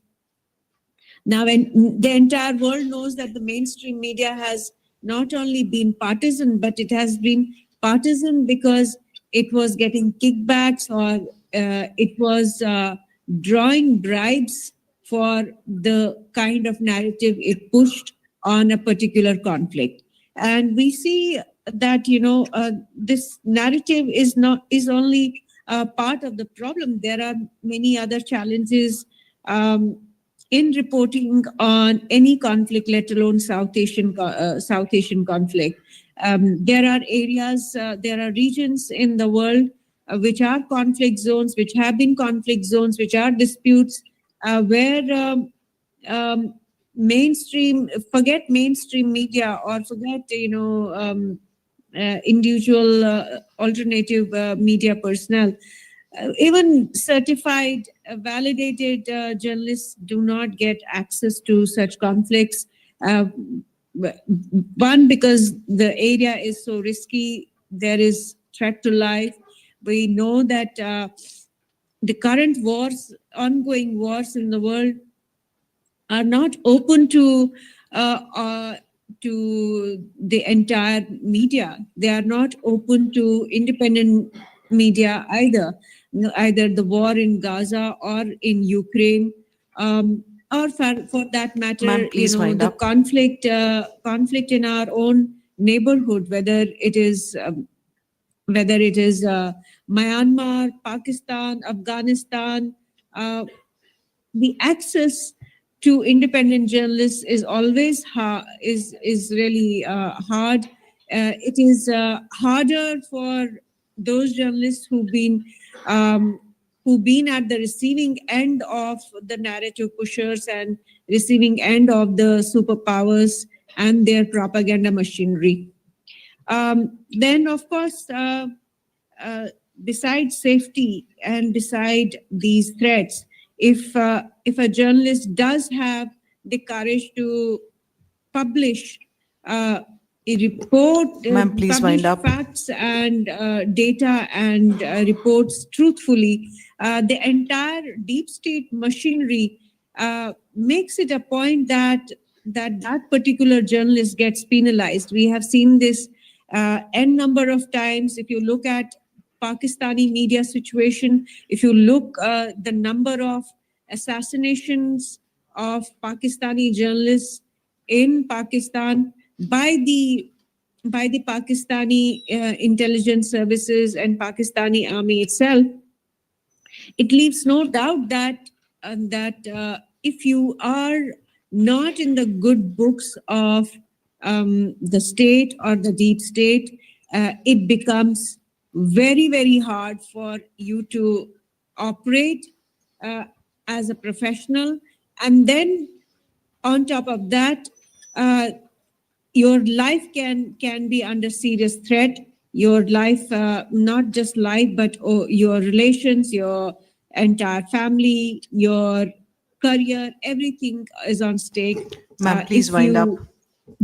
now when the entire world knows that the mainstream media has not only been partisan, but it has been partisan because it was getting kickbacks, or it was drawing bribes for the kind of narrative it pushed on a particular conflict. And we see that this narrative is only part of the problem. There are many other challenges in reporting on any conflict, let alone South Asian conflict. There are areas, there are regions in the world which are conflict zones, which have been conflict zones, which are disputes, where forget mainstream media, or forget individual alternative media personnel. Even certified, validated journalists do not get access to such conflicts. One, because the area is so risky, there is threat to life. We know that the current wars, ongoing wars in the world, are not open to the entire media. They are not open to independent media either. Either the war in Gaza or in Ukraine, or for that matter, Ma'am, please wind the up. conflict in our own neighborhood, whether it is Myanmar, Pakistan, Afghanistan. The access to independent journalists is always is really hard. It is harder for those journalists who've been at the receiving end of the narrative pushers and receiving end of the superpowers and their propaganda machinery. Then, of course, besides safety and beside these threats, if a journalist does have the courage to publish a report, Ma'am, please publish wind up. facts and data and reports truthfully, the entire deep state machinery makes it a point that particular journalist gets penalized. We have seen this n number of times. If you look at Pakistani media situation, if you look the number of assassinations of Pakistani journalists in Pakistan by the Pakistani intelligence services and Pakistani army itself, it leaves no doubt that if you are not in the good books of the state or the deep state, it becomes very, very hard for you to operate as a professional. And then on top of that, your life can be under serious threat. Your life, not just life, but your relations, your entire family, your career, everything is on stake. Ma'am, please if wind you up.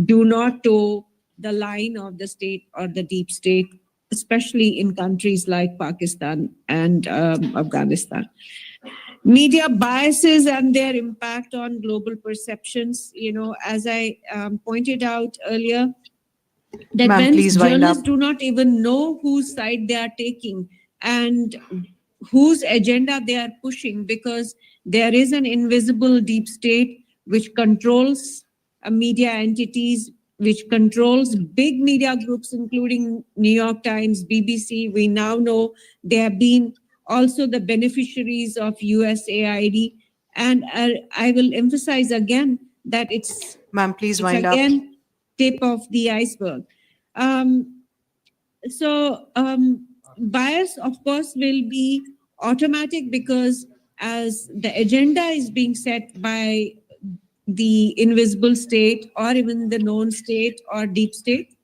do not toe the line of the state or the deep state, especially in countries like Pakistan and Afghanistan. Media biases and their impact on global perceptions. As I pointed out earlier, that Ma'am, when please wind journalists up. do not even know whose side they are taking and whose agenda they are pushing, because there is an invisible deep state which controls media entities, which controls big media groups, including New York Times, BBC. We now know they have been also the beneficiaries of USAID. And I will emphasize again that Ma'am, please it's wind up. again tip of the iceberg. So bias, of course, will be automatic because as the agenda is being set by the invisible state or even the known state or deep state.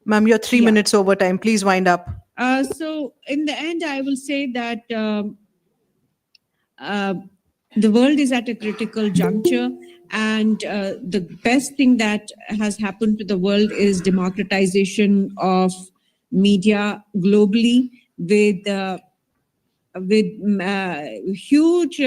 Ma'am, you're 3 minutes over time. Please wind up. So in the end, I will say that the world is at a critical juncture, and the best thing that has happened to the world is democratization of media globally with huge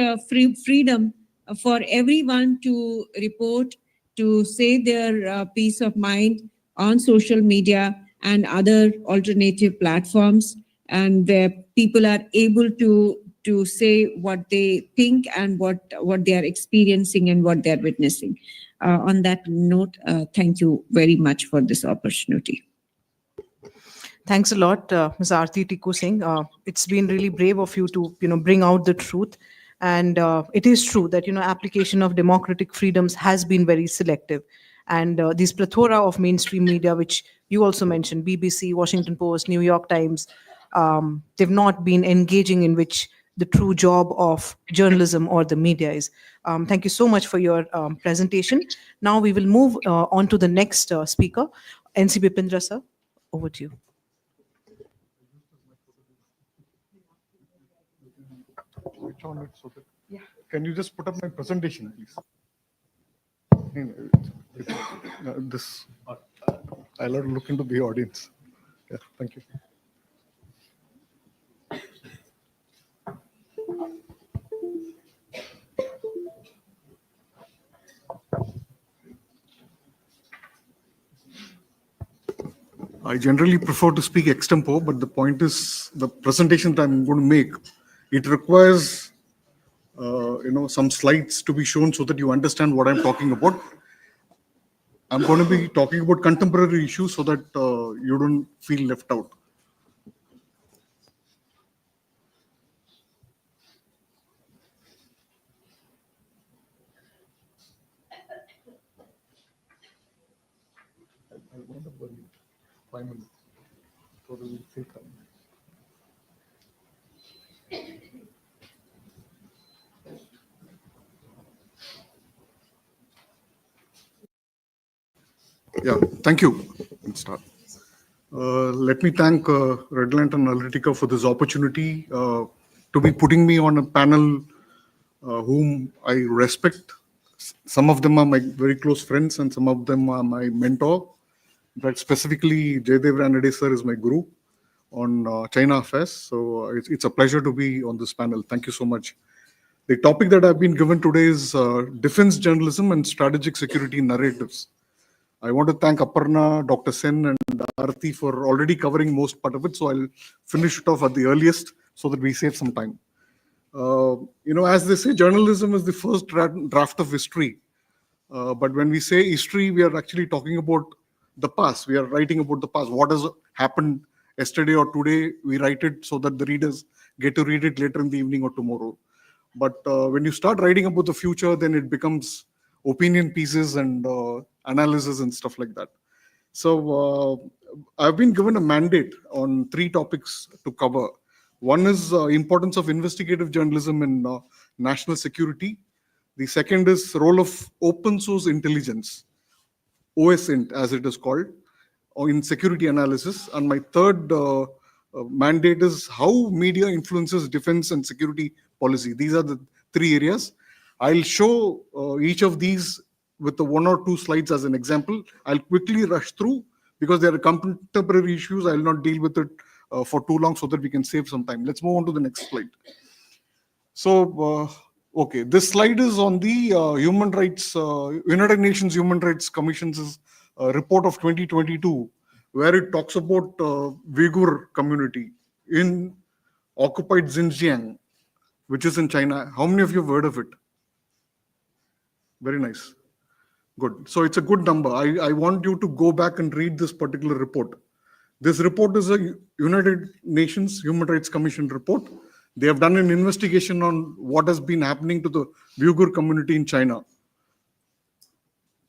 freedom for everyone to report, to say their peace of mind on social media and other alternative platforms, and where people are able to say what they think and what they are experiencing and what they are witnessing. On that note, thank you very much for this opportunity. Thanks a lot, Ms. Aarti Tikku Singh. It's been really brave of you to, bring out the truth. And it is true that, application of democratic freedoms has been very selective. And this plethora of mainstream media, which you also mentioned, BBC, Washington Post, New York Times, they've not been engaging in which the true job of journalism or the media is. Thank you so much for your presentation. Now we will move on to the next speaker, NC Bipindra sir. Over to you. Switch on it so that. Yeah. Can you just put up my presentation, please? This. I'll have to look into the audience. Yeah, thank you. I generally prefer to speak extempo, but the point is the presentation that I'm going to make, it requires some slides to be shown so that you understand what I'm talking about. I'm going to be talking about contemporary issues so that you don't feel left out. I want to burn 5 minutes. So that we'll say time. Yeah, thank you. Let's start. Let me thank Red Lantern Analytica for this opportunity to be putting me on a panel whom I respect. Some of them are my very close friends and some of them are my mentor. In fact, specifically, Jaydev Ranade sir is my guru on China affairs. So it's a pleasure to be on this panel. Thank you so much. The topic that I've been given today is defense journalism and strategic security narratives. I want to thank Aparna, Dr. Sen, and Aarti for already covering most part of it. So I'll finish it off at the earliest so that we save some time. As they say, journalism is the first draft of history. But when we say history, we are actually talking about the past. We are writing about the past. What has happened yesterday or today, we write it so that the readers get to read it later in the evening or tomorrow. But when you start writing about the future, then it becomes opinion pieces and analysis and stuff like that. So I've been given a mandate on 3 topics to cover. One is importance of investigative journalism in national security. The second is role of open source intelligence, OSINT as it is called, or in security analysis. And my third mandate is how media influences defense and security policy. These are the 3 areas. I'll show each of these with the 1 or 2 slides as an example. I'll quickly rush through because there are contemporary issues. I'll not deal with it for too long so that we can save some time. Let's move on to the next slide. So, okay, this slide is on the Human Rights, United Nations Human Rights Commission's report of 2022, where it talks about Uyghur community in occupied Xinjiang, which is in China. How many of you have heard of it? Very nice. Good. So it's a good number. I want you to go back and read this particular report. This report is a United Nations Human Rights Commission report. They have done an investigation on what has been happening to the Uyghur community in China.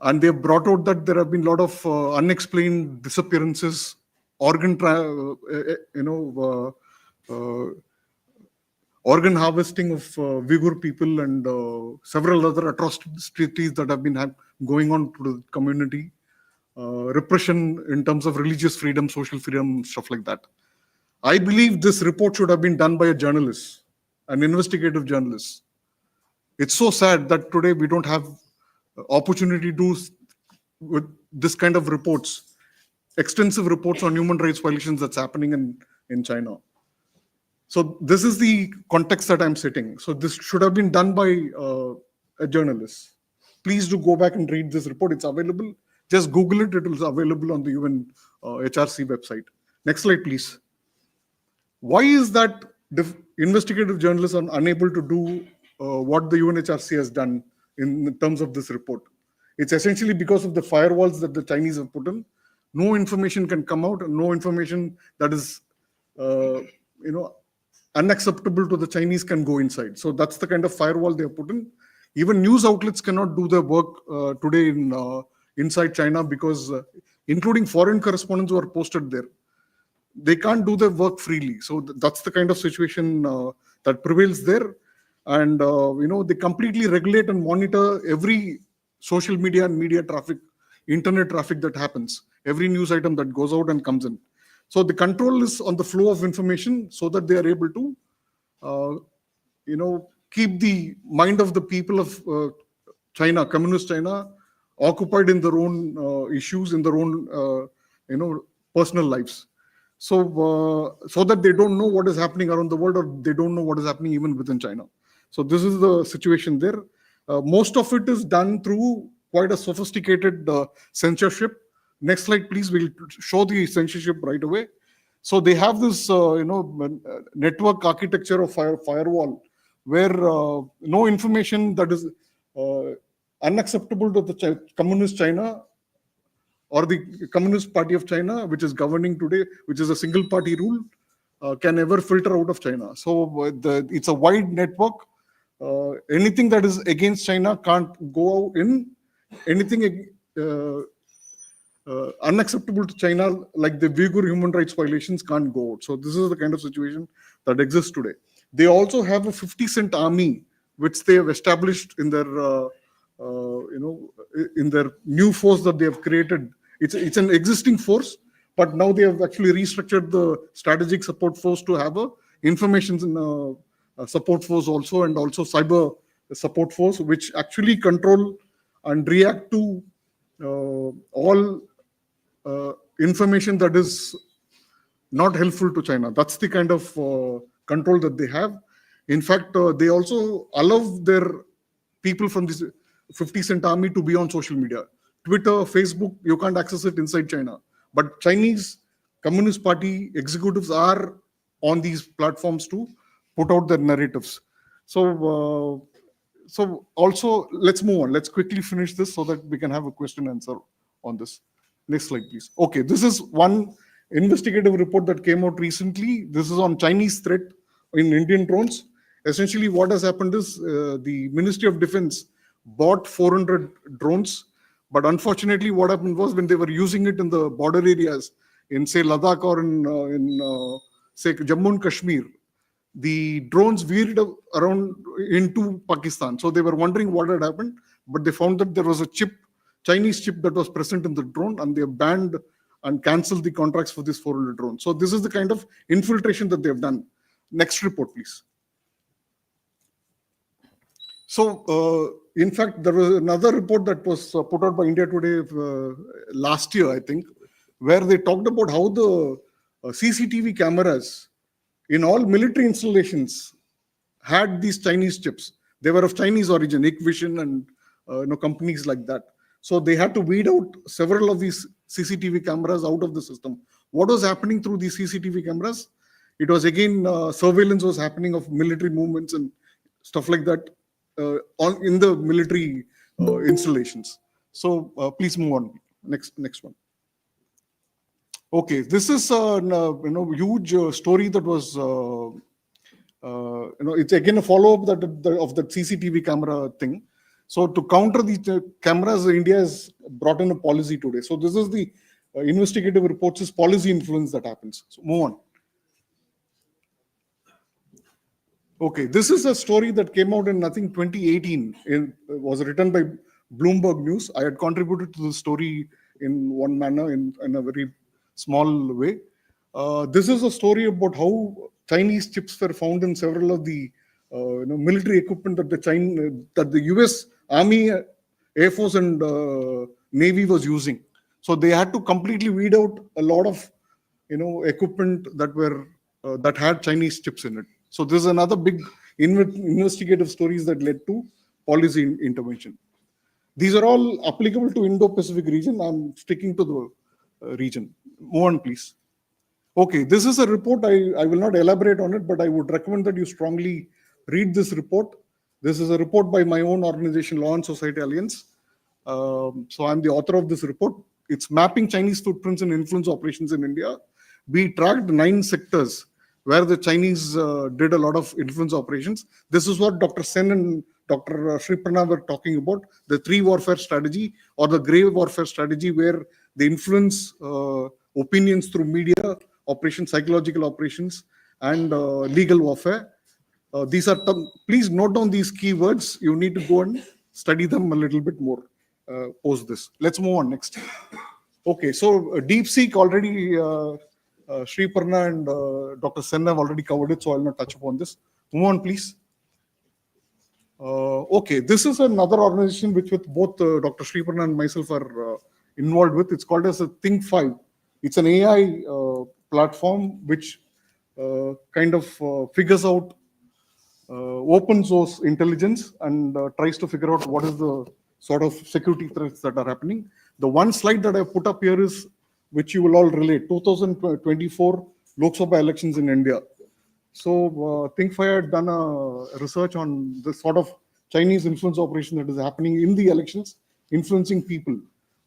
And they have brought out that there have been a lot of unexplained disappearances, organ, organ harvesting of Uyghur people and several other atrocities that have been going on to the community, repression in terms of religious freedom, social freedom, stuff like that. I believe this report should have been done by a journalist, an investigative journalist. It's so sad that today we don't have opportunity to do with this kind of reports, extensive reports on human rights violations that's happening in China. So this is the context that I'm setting. So this should have been done by a journalist. Please do go back and read this report. It's available. Just Google it. It is available on the UN HRC website. Next slide, please. Why is that investigative journalists are unable to do what the UNHRC has done in terms of this report? It's essentially because of the firewalls that the Chinese have put in. No information can come out, and no information that is, unacceptable to the Chinese can go inside. So that's the kind of firewall they have put in. Even news outlets cannot do their work today inside China because, including foreign correspondents who are posted there, they can't do their work freely. So that's the kind of situation that prevails there. And, they completely regulate and monitor every social media and media traffic, internet traffic that happens, every news item that goes out and comes in. So the control is on the flow of information so that they are able to, keep the mind of the people of China, communist China, occupied in their own issues, in their own, personal lives. So that they don't know what is happening around the world, or they don't know what is happening even within China. So this is the situation there. Most of it is done through quite a sophisticated censorship. Next slide, please. We'll show the censorship right away. So they have this, network architecture of firewall, where no information that is unacceptable to the communist China or the Communist Party of China, which is governing today, which is a single party rule, can ever filter out of China. So it's a wide network. Anything that is against China can't go in. Anything unacceptable to China, like the Uyghur human rights violations, can't go out. So this is the kind of situation that exists today. They also have a 50-cent army, which they have established in their, in their new force that they have created. It's an existing force, but now they have actually restructured the strategic support force to have a information support force also, and also cyber support force, which actually control and react to all information that is not helpful to China. That's the kind of control that they have. In fact, they also allow their people from this 50-cent army to be on social media. Twitter, Facebook, you can't access it inside China. But Chinese Communist Party executives are on these platforms to put out their narratives. So also, let's move on. Let's quickly finish this so that we can have a question and answer on this. Next slide, please. Okay, this is one investigative report that came out recently. This is on Chinese threat in Indian drones. Essentially, what has happened is the Ministry of Defense bought 400 drones. But unfortunately, what happened was, when they were using it in the border areas, in say Ladakh or in say Jammu and Kashmir, the drones veered around into Pakistan. So they were wondering what had happened, but they found that there was a chip, Chinese chip, that was present in the drone, and they banned and canceled the contracts for these 400 drones. So this is the kind of infiltration that they have done. Next report, please. So, in fact, there was another report that was put out by India Today last year, I think, where they talked about how the CCTV cameras in all military installations had these Chinese chips. They were of Chinese origin, Hikvision and companies like that. So they had to weed out several of these CCTV cameras out of the system. What was happening through these CCTV cameras? It was again surveillance was happening of military movements and stuff like that. In the military installations. So please move on. Next one. Okay, this is a huge story that was it's again a follow-up of the CCTV camera thing. So to counter these cameras, India has brought in a policy today. So this is the investigative reports is policy influence that happens. So move on. Okay, this is a story that came out in, I think, 2018. It was written by Bloomberg News. I had contributed to the story in one manner, in a very small way. This is a story about how Chinese chips were found in several of the military equipment that the US Army, Air Force, and Navy was using. So they had to completely weed out a lot of equipment that had Chinese chips in it. So this is another big investigative stories that led to policy intervention. These are all applicable to Indo-Pacific region. I'm sticking to the region. Move on, please. Okay, this is a report. I will not elaborate on it, but I would recommend that you strongly read this report. This is a report by my own organization, Law and Society Alliance. So I'm the author of this report. It's mapping Chinese footprints and influence operations in India. We tracked 9 sectors where the Chinese did a lot of influence operations. This is what Dr. Sen and Dr. Sriprana were talking about, the 3 warfare strategy or the grey warfare strategy, where they influence opinions through media, operations, psychological operations, and legal warfare. These are please note down these keywords. You need to go and study them a little bit more post this. Let's move on next. Okay, so DeepSeek already, Sriprana and Dr. Sen have already covered it, so I'll not touch upon this. Move on, please. Okay, this is another organization which with both Dr. Sriprana and myself are involved with. It's called as a Think5. It's an AI platform which kind of figures out open source intelligence and tries to figure out what is the sort of security threats that are happening. The one slide that I put up here is, which you will all relate, 2024 Lok Sabha elections in India. So Think5 had done a research on the sort of Chinese influence operation that is happening in the elections, influencing people.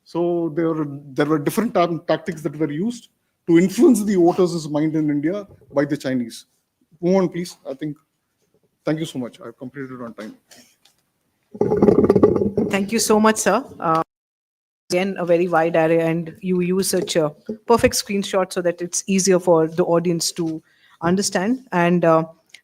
So there were different tactics that were used to influence the voters' mind in India by the Chinese. Move on, please. Thank you so much. I've completed on time. Thank you so much, sir. Again, a very wide area, and you use such a perfect screenshot so that it's easier for the audience to understand. And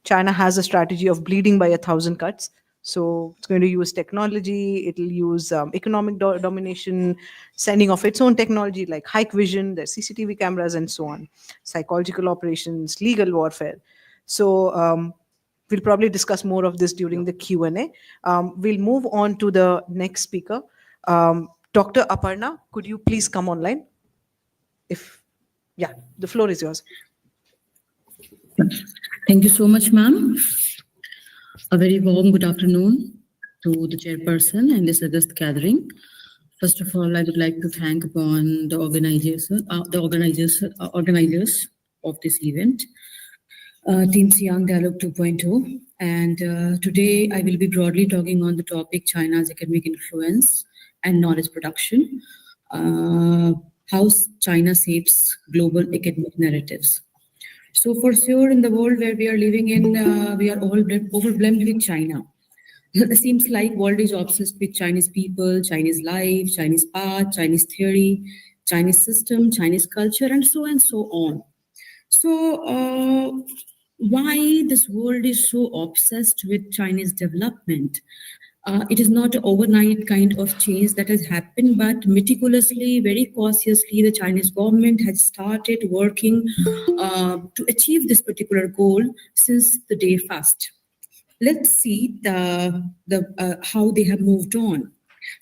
China has a strategy of bleeding by 1,000 cuts. So it's going to use technology. It'll use economic domination, sending off its own technology like hike vision, their CCTV cameras, and so on. Psychological operations, legal warfare. So we'll probably discuss more of this during the Q&A. We'll move on to the next speaker. Dr. Aparna, could you please come online? Yeah, the floor is yours. Thank you so much, ma'am. A very warm good afternoon to the chairperson and this august gathering. First of all, I would like to thank upon the organizers of this event, Team Siang Dialogue 2.0. And today I will be broadly talking on the topic China's academic influence and knowledge production, how China shapes global academic narratives. So for sure, in the world where we are living in, we are all overwhelmed with China. It seems like world is obsessed with Chinese people, Chinese life, Chinese path, Chinese theory, Chinese system, Chinese culture, and so on. So why this world is so obsessed with Chinese development? It is not an overnight kind of change that has happened, but meticulously, very cautiously, the Chinese government has started working to achieve this particular goal since the day first. Let's see how they have moved on.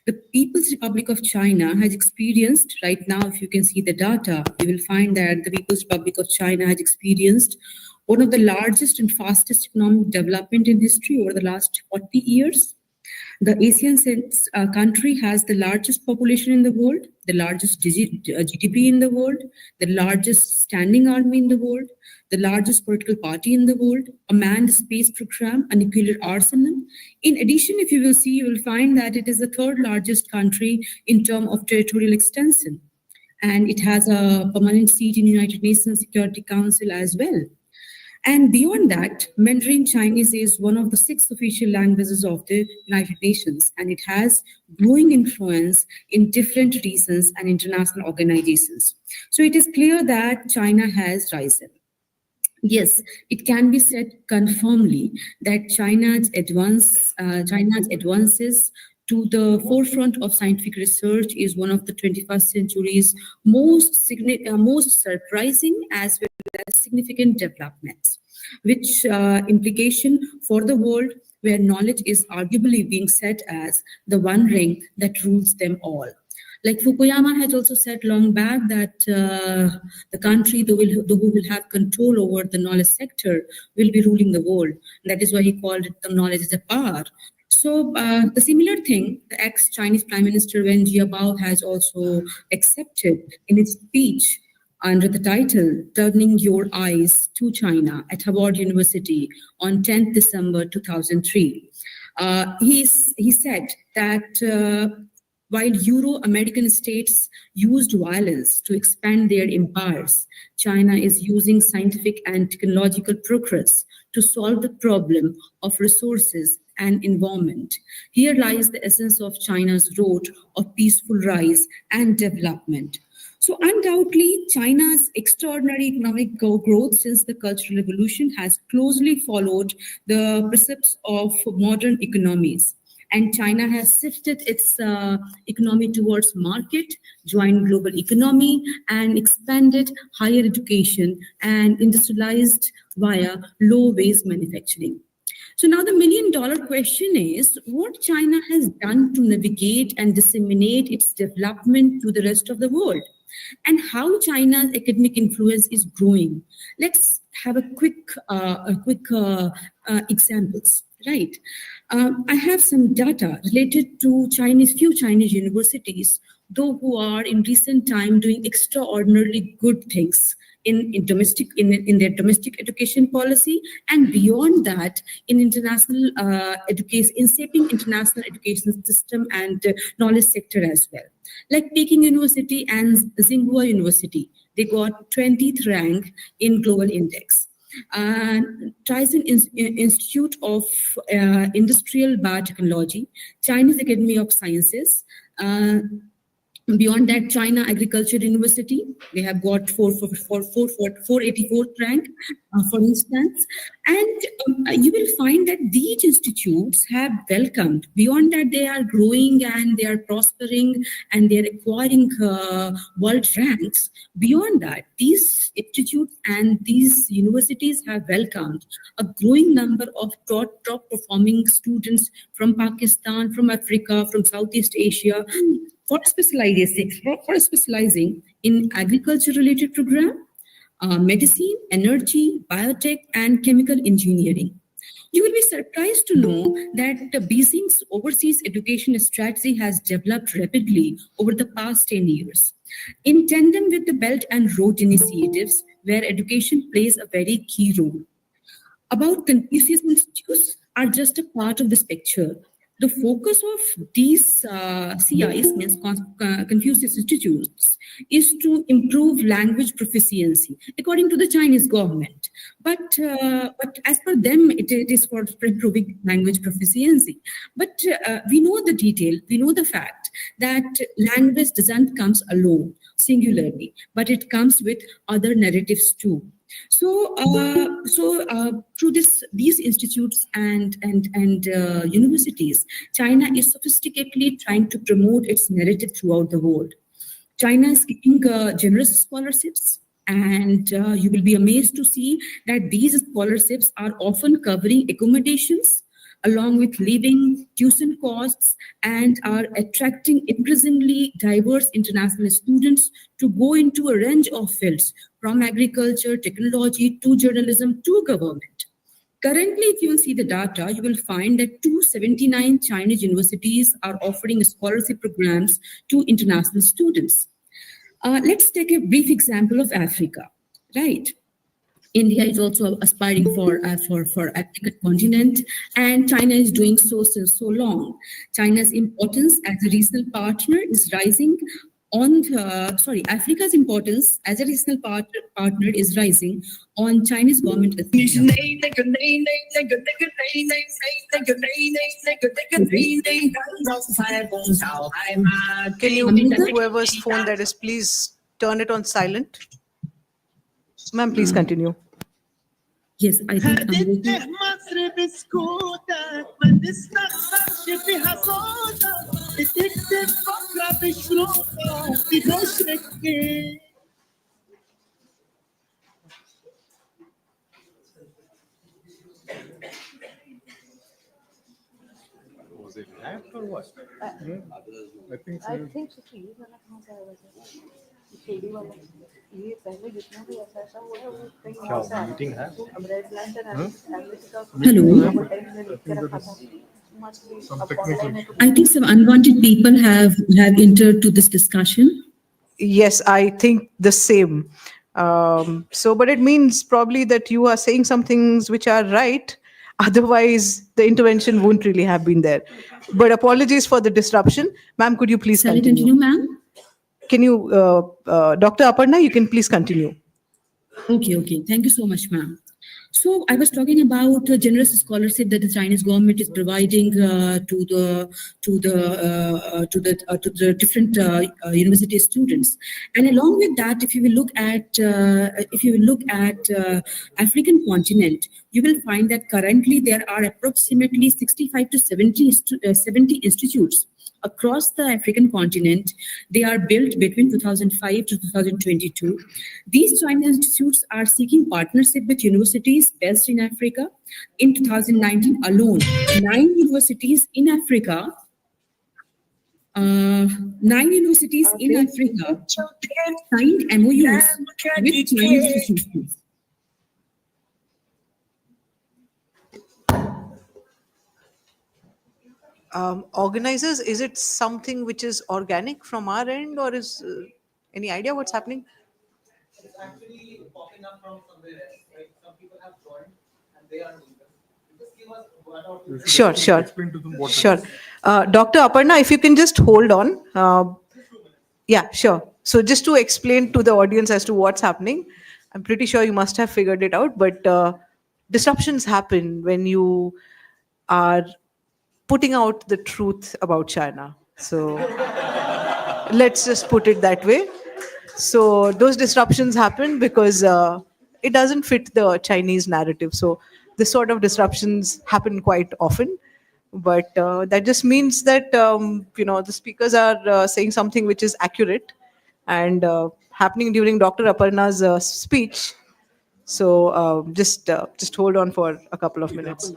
The People's Republic of China has experienced, right now, if you can see the data, you will find that the People's Republic of China has experienced one of the largest and fastest economic development in history over the last 40 years. The Asian country has the largest population in the world, the largest GDP in the world, the largest standing army in the world, the largest political party in the world, a manned space program, a nuclear arsenal. In addition, if you will see, you will find that it is the 3rd largest country in terms of territorial extension. And it has a permanent seat in the United Nations Security Council as well. And beyond that, Mandarin Chinese is one of the 6 official languages of the United Nations, and it has growing influence in different regions and international organizations. So it is clear that China has risen. Yes, it can be said confirmedly that China's advances to the forefront of scientific research is one of the 21st century's most surprising as well as significant developments, which implication for the world where knowledge is arguably being set as the one ring that rules them all. Like Fukuyama had also said long back that the country who will have control over the knowledge sector will be ruling the world. That is why he called it the knowledge is a power. So the similar thing, the ex-Chinese Prime Minister Wen Jiabao has also accepted in his speech under the title Turning Your Eyes to China at Harvard University on 10th December 2003. He said that while Euro-American states used violence to expand their empires, China is using scientific and technological progress to solve the problem of resources and environment. Here lies the essence of China's road of peaceful rise and development. So undoubtedly, China's extraordinary economic growth since the Cultural Revolution has closely followed the precepts of modern economies. And China has shifted its economy towards market, joined global economy, and expanded higher education and industrialized via low-wage manufacturing. So now the million-dollar question is what China has done to navigate and disseminate its development to the rest of the world, and how China's academic influence is growing. Let's have a quick examples. Right. I have some data related to few Chinese universities, though who are in recent time doing extraordinarily good things in their domestic education policy, and beyond that in international education, in shaping international education system and knowledge sector as well. Like Peking University and Tsinghua University, they got 20th rank in global index. Tyson Institute of Industrial Biotechnology, Chinese Academy of Sciences. Beyond that, China Agriculture University, they have got 484th rank, for instance. And you will find that these institutes have welcomed. Beyond that, they are growing and they are prospering and they are acquiring world ranks. Beyond that, these institutes and these universities have welcomed a growing number of top performing students from Pakistan, from Africa, from Southeast Asia, for specializing in agriculture-related program, medicine, energy, biotech, and chemical engineering. You will be surprised to know that Beijing's overseas education strategy has developed rapidly over the past 10 years, in tandem with the Belt and Road initiatives, where education plays a very key role. About Confucius Institutes are just a part of this picture. The focus of these CIs, means Confucius Institutes, is to improve language proficiency, according to the Chinese government. But as per them, it is for improving language proficiency. But we know the detail, we know the fact that language doesn't come alone, singularly, but it comes with other narratives too. So through these institutes and universities, China is sophisticatedly trying to promote its narrative throughout the world. China is giving generous scholarships, and you will be amazed to see that these scholarships are often covering accommodations along with living, tuition costs, and are attracting increasingly diverse international students to go into a range of fields, from agriculture, technology, to journalism, to government. Currently, if you will see the data, you will find that 279 Chinese universities are offering scholarship programs to international students. Let's take a brief example of Africa, right? India is also aspiring for African continent, and China is doing so since so long. China's importance as a regional partner is rising Africa's importance as a regional partner is rising on Chinese government. Can you, whoever's phone that is, please turn it on silent? Ma'am, please continue. Yes, I think Hello. I think some unwanted people have entered to this discussion. Yes, I think the same. But it means probably that you are saying some things which are right. Otherwise, the intervention won't really have been there. But apologies for the disruption. Ma'am, could you please Shall I continue? continue, ma'am? Can you, Dr. Aparna, you can please continue. Okay. Thank you so much, ma'am. So I was talking about a generous scholarship that the Chinese government is providing to the different university students, and along with that, if you will look at African continent, you will find that currently there are approximately 65 to 70 institutes across the African continent. They are built between 2005 to 2022. These Chinese institutes are seeking partnership with universities based in Africa. In 2019 alone, 9 universities in Africa signed MOUs with Chinese institutions. Organizers, is it something which is organic from our end, or is any idea what's happening? It's actually popping up from somewhere else, right? Some people have joined and they are doing this. Just give us one or two. Sure. Explain to them what it Sure. is. Dr. Aparna, if you can just hold on. Yeah, sure. So just to explain to the audience as to what's happening, I'm pretty sure you must have figured it out, but disruptions happen when you are putting out the truth about China. So let's just put it that way. So those disruptions happen because it doesn't fit the Chinese narrative. So this sort of disruptions happen quite often. But that just means that the speakers are saying something which is accurate and happening during Dr. Aparna's speech. So just hold on for a couple of minutes.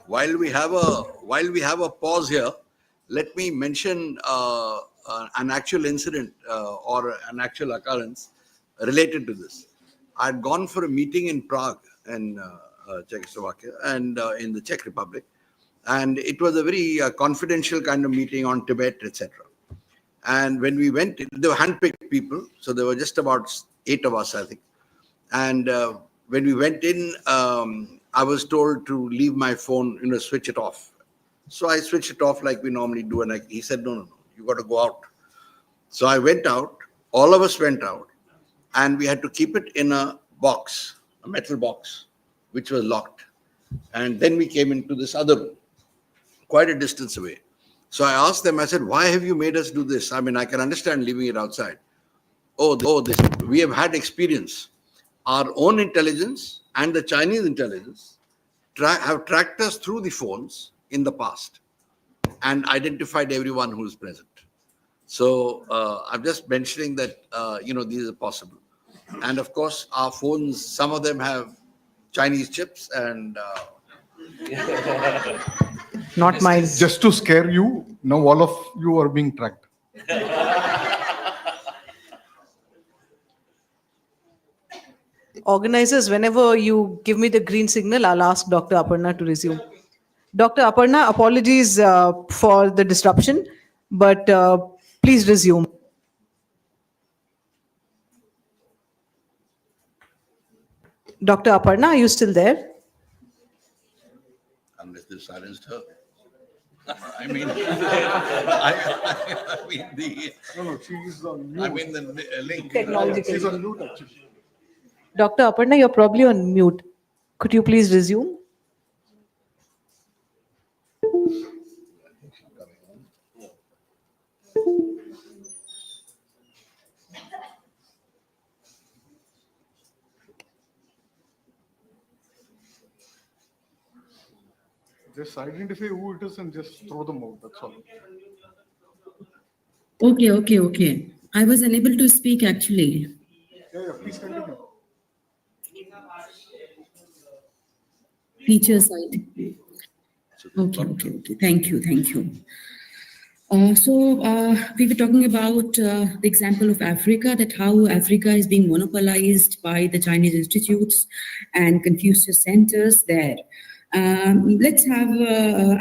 While we have a pause here, let me mention an actual incident or an actual occurrence related to this. I'd gone for a meeting in Prague in Czechoslovakia and in the Czech Republic, and it was a very confidential kind of meeting on Tibet, etc. And when we went, they were handpicked people, so there were just about 8 of us, I think. And when we went in, I was told to leave my phone, switch it off. So I switched it off like we normally do, and he said, no, you got to go out. So I went out, all of us went out, and we had to keep it in a box, a metal box, which was locked. And then we came into this other room, quite a distance away. So I asked them, I said, why have you made us do this? I mean, I can understand leaving it outside. This, we have had experience. Our own intelligence and the Chinese intelligence have tracked us through the phones in the past and identified everyone who is present. So I'm just mentioning that, these are possible. And of course, our phones, some of them have Chinese chips and... Not mine. Just to scare you, now all of you are being tracked. Organizers, whenever you give me the green signal, I'll ask Dr. Aparna to resume. Dr. Aparna, apologies for the disruption, but please resume. Dr. Aparna, are you still there? Unless they silenced her. I mean, I mean the, No, she's on mute. I mean the link. Technological. She's on mute, actually. Dr. Aparna, you're probably on mute. Could you please resume? Just identify who it is and just throw them out, that's all. Okay. I was unable to speak actually. Yeah, please continue. Teacher side. Okay. Thank you. We were talking about the example of Africa, that how Africa is being monopolized by the Chinese institutes and Confucius centers there. I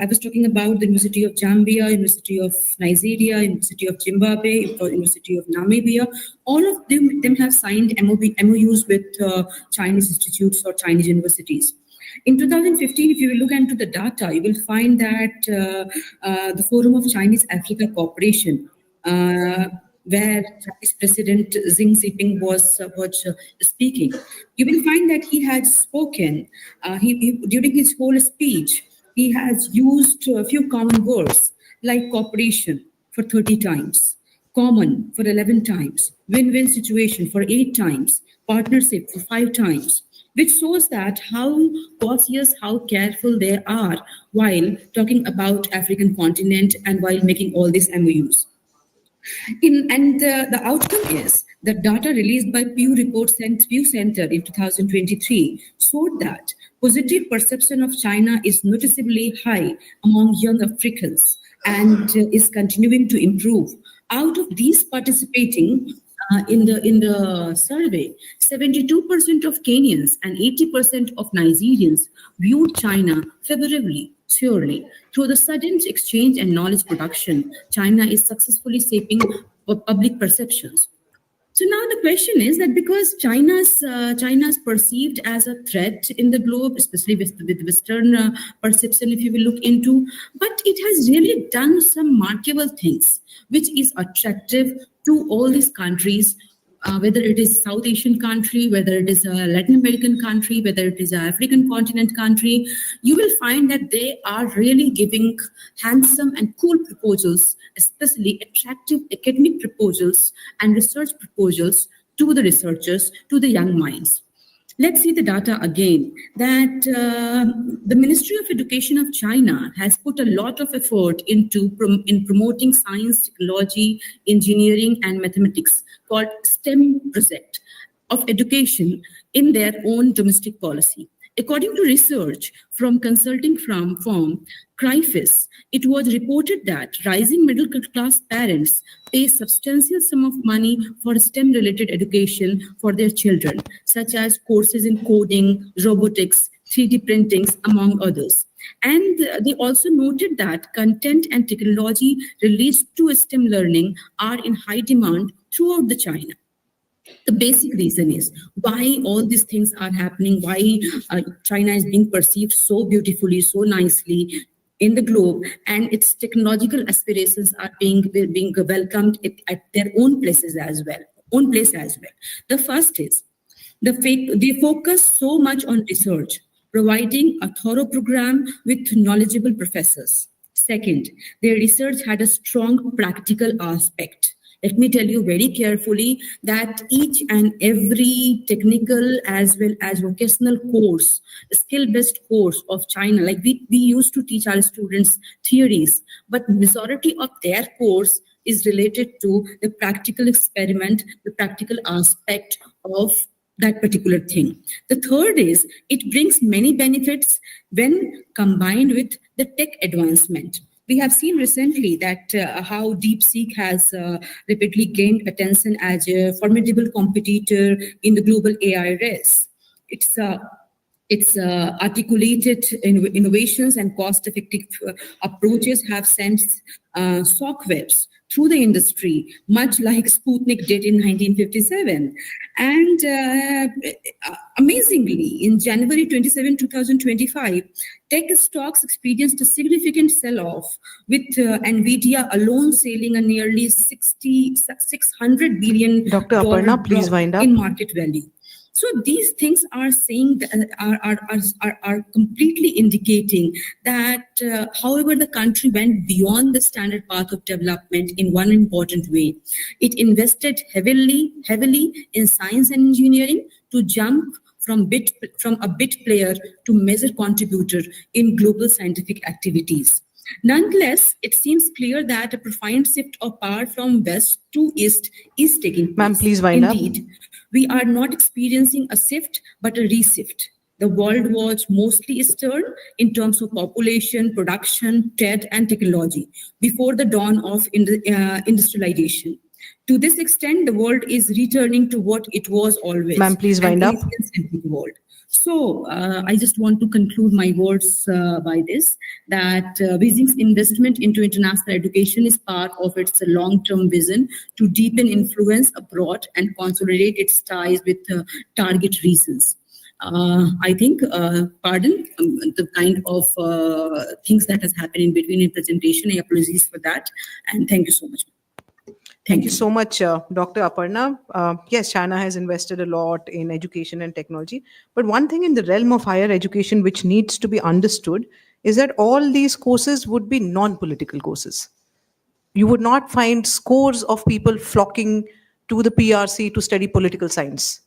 was talking about the University of Zambia, University of Nigeria, University of Zimbabwe, University of Namibia. All of them have signed MOUs with Chinese institutes or Chinese universities. In 2015, if you will look into the data, you will find that the Forum of Chinese Africa Cooperation, where Chinese President Xi Jinping was speaking, you will find that he had spoken, during his whole speech, he has used a few common words like cooperation for 30 times, common for 11 times, win-win situation for 8 times, partnership for 5 times, which shows that how cautious, how careful they are while talking about African continent and while making all these MOUs. The outcome is the data released by Pew Center in 2023 showed that positive perception of China is noticeably high among young Africans and is continuing to improve. Out of these participating in the survey, 72% of Kenyans and 80% of Nigerians viewed China favorably. Surely, through the sudden exchange and knowledge production, China is successfully shaping public perceptions. So now the question is that because China's perceived as a threat in the globe, especially with Western perception, if you will look into, but it has really done some remarkable things, which is attractive to all these countries, whether it is South Asian country, whether it is a Latin American country, whether it is an African continent country, you will find that they are really giving handsome and cool proposals, especially attractive academic proposals and research proposals to the researchers, to the young minds. Let's see the data again, that the Ministry of Education of China has put a lot of effort in promoting science, technology, engineering, and mathematics, called STEM project of education in their own domestic policy. According to research from consulting firm Crifis, it was reported that rising middle class parents pay substantial sum of money for STEM-related education for their children, such as courses in coding, robotics, 3D printings, among others. And they also noted that content and technology related to STEM learning are in high demand throughout the China. The basic reason is why all these things are happening, why China is being perceived so beautifully, so nicely in the globe, and its technological aspirations are being welcomed at their own places as well. The first is they focus so much on research, providing a thorough program with knowledgeable professors. Second, their research had a strong practical aspect. Let me tell you very carefully that each and every technical as well as vocational course, skill-based course of China, like we used to teach our students theories, but majority of their course is related to the practical experiment, the practical aspect of that particular thing. The third is it brings many benefits when combined with the tech advancement. We have seen recently that how DeepSeek has rapidly gained attention as a formidable competitor in the global AI race. It's Its articulated innovations and cost-effective approaches have sent shockwaves through the industry, much like Sputnik did in 1957. And amazingly, in January 27, 2025, tech stocks experienced a significant sell-off, with NVIDIA alone sailing a nearly $600 billion Dr. Aparna, please drop wind up. in market value. So these things are saying are completely indicating that, however, the country went beyond the standard path of development in one important way. It invested heavily in science and engineering to jump from a bit player to major contributor in global scientific activities. Nonetheless, it seems clear that a profound shift of power from west to east is taking place. Ma'am, please wind up. Indeed, we are not experiencing a shift, but a reshift. The world was mostly stirred in terms of population, production, trade, and technology before the dawn of industrialization. To this extent, the world is returning to what it was always. Ma'am, please wind an up. Indian-centric world. So I just want to conclude my words by this, that Beijing's investment into international education is part of its long-term vision to deepen influence abroad and consolidate its ties with target regions. I think, pardon the kind of things that has happened in between in presentation. I apologize for that. And thank you so much. Thank you so much, Dr. Aparna. Yes, China has invested a lot in education and technology. But one thing in the realm of higher education which needs to be understood is that all these courses would be non-political courses. You would not find scores of people flocking to the PRC to study political science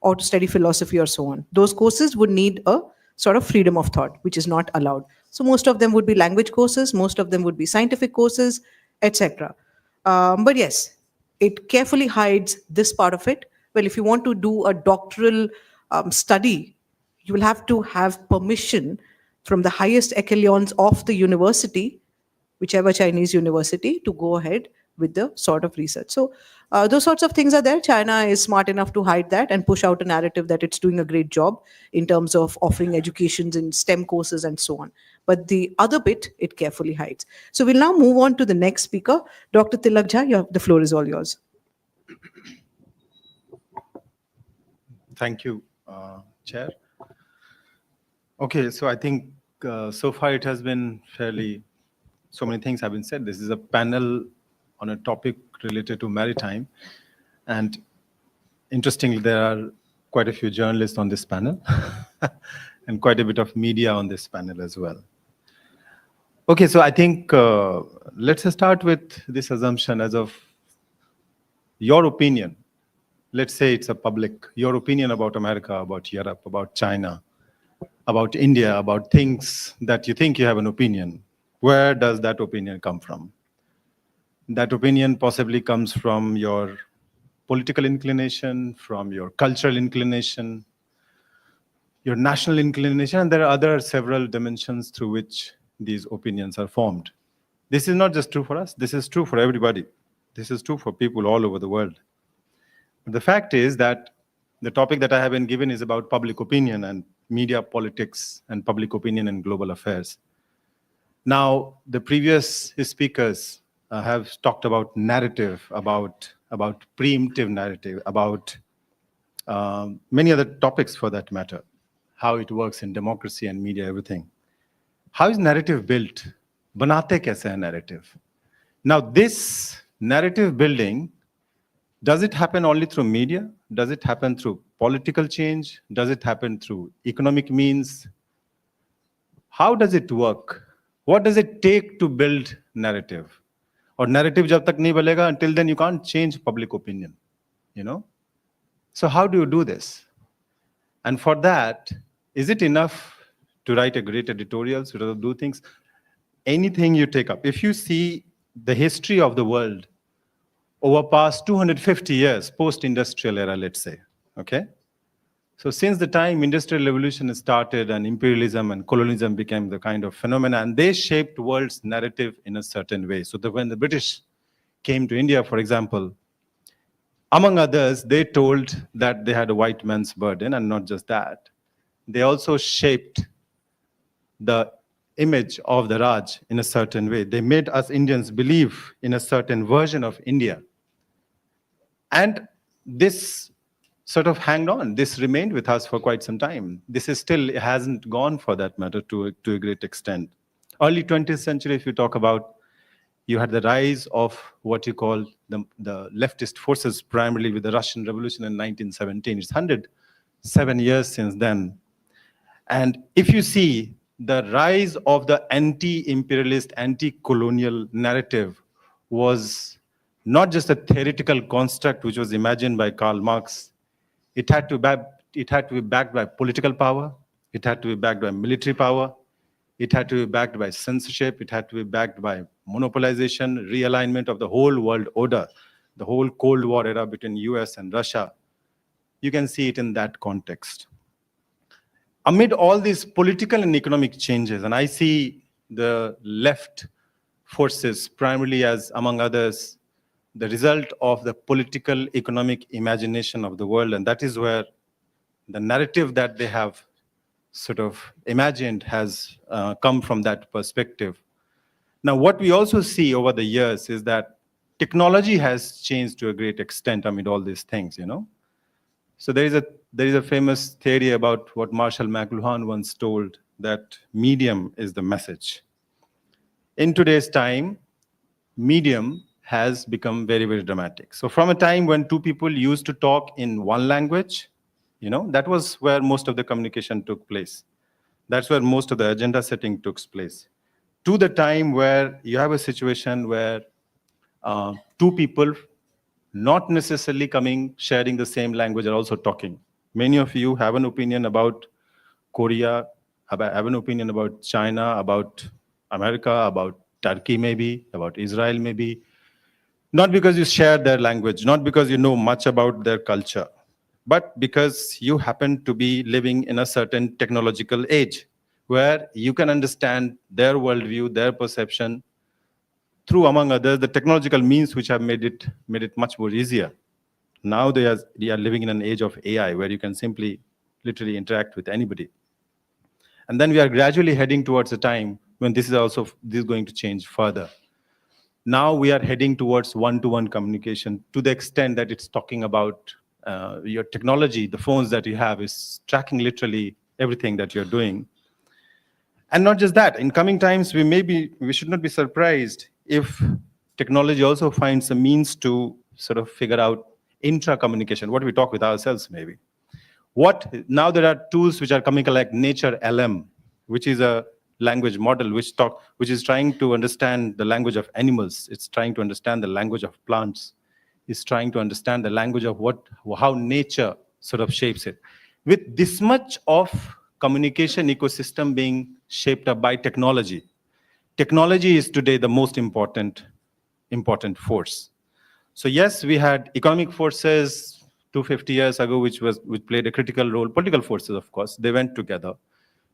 or to study philosophy or so on. Those courses would need a sort of freedom of thought, which is not allowed. So most of them would be language courses, most of them would be scientific courses, etc. But yes, it carefully hides this part of it. Well, if you want to do a doctoral study, you will have to have permission from the highest echelons of the university, whichever Chinese university, to go ahead with the sort of research. So those sorts of things are there. China is smart enough to hide that and push out a narrative that it's doing a great job in terms of offering educations in STEM courses and so on. But the other bit, it carefully hides. So we'll now move on to the next speaker, Dr. Tilak Jha. The floor is all yours. Thank you, Chair. Okay, so I think so far it has been so many things have been said. This is a panel on a topic related to maritime. And interestingly, there are quite a few journalists on this panel and quite a bit of media on this panel as well. Okay, so I think let's start with this assumption as of your opinion. Let's say it's a public, your opinion about America, about Europe, about China, about India, about things that you think you have an opinion. Where does that opinion come from? That opinion possibly comes from your political inclination, from your cultural inclination, your national inclination, and there are several dimensions through which these opinions are formed. This is not just true for us, this is true for everybody. This is true for people all over the world. The fact is that the topic that I have been given is about public opinion and media politics and public opinion and global affairs. Now, the previous speakers have talked about narrative, about preemptive narrative, about many other topics for that matter, how it works in democracy and media, everything. How is narrative built? Banate kaise hai narrative? Now, this narrative building, does it happen only through media? Does it happen through political change? Does it happen through economic means? How does it work? What does it take to build narrative? Or narrative jab tak nahi balega, until then you can't change public opinion, you know? So how do you do this? And for that, is it enough to write a great editorials, to do things? Anything you take up. If you see the history of the world over past 250 years, post-industrial era, let's say, okay? So since the time industrial revolution started and imperialism and colonialism became the kind of phenomena, and they shaped world's narrative in a certain way. So that when the British came to India, for example, among others, they told that they had a white man's burden, and not just that. they also shaped the image of the Raj in a certain way. They made us Indians believe in a certain version of India. And this sort of hanged on. This remained with us for quite some time. This is still, it hasn't gone for that matter to a great extent. Early 20th century, if you talk about, you had the rise of what you call the leftist forces, primarily with the Russian Revolution in 1917. It's 107 years since then. And if you see the rise of the anti-imperialist, anti-colonial narrative was not just a theoretical construct which was imagined by Karl Marx. It had to be backed by political power. It had to be backed by military power. It had to be backed by censorship. It had to be backed by monopolization, realignment of the whole world order, the whole Cold War era between US and Russia. You can see it in that context. Amid all these political and economic changes, and I see the left forces primarily as, among others, the result of the political economic imagination of the world, and that is where the narrative that they have sort of imagined has come from that perspective. Now, what we also see over the years is that technology has changed to a great extent amid all these things, you know. So there is a famous theory about what Marshall McLuhan once told, that medium is the message. In today's time, medium has become very, very dramatic. So from a time when two people used to talk in one language, you know, that was where most of the communication took place. That's where most of the agenda setting took place. To the time where you have a situation where two people not necessarily sharing the same language are also talking. Many of you have an opinion about Korea, have an opinion about China, about America, about Turkey maybe, about Israel maybe. Not because you share their language, not because you know much about their culture, but because you happen to be living in a certain technological age where you can understand their worldview, their perception, through, among others, the technological means which have made it much more easier. Now they are living in an age of AI where you can simply, literally interact with anybody. And then we are gradually heading towards a time when this is going to change further. Now we are heading towards one-to-one communication to the extent that it's talking about your technology, the phones that you have is tracking literally everything that you're doing. And not just that, in coming times, we should not be surprised if technology also finds a means to sort of figure out intra-communication, what we talk with ourselves maybe. Now there are tools which are coming like Nature LM, which is a language model which is trying to understand the language of animals. It's trying to understand the language of plants. It's trying to understand the language of how nature sort of shapes it. With this much of communication ecosystem being shaped up by technology, technology is today the most important force. So yes, we had economic forces 250 years ago, which played a critical role. Political forces, of course, they went together.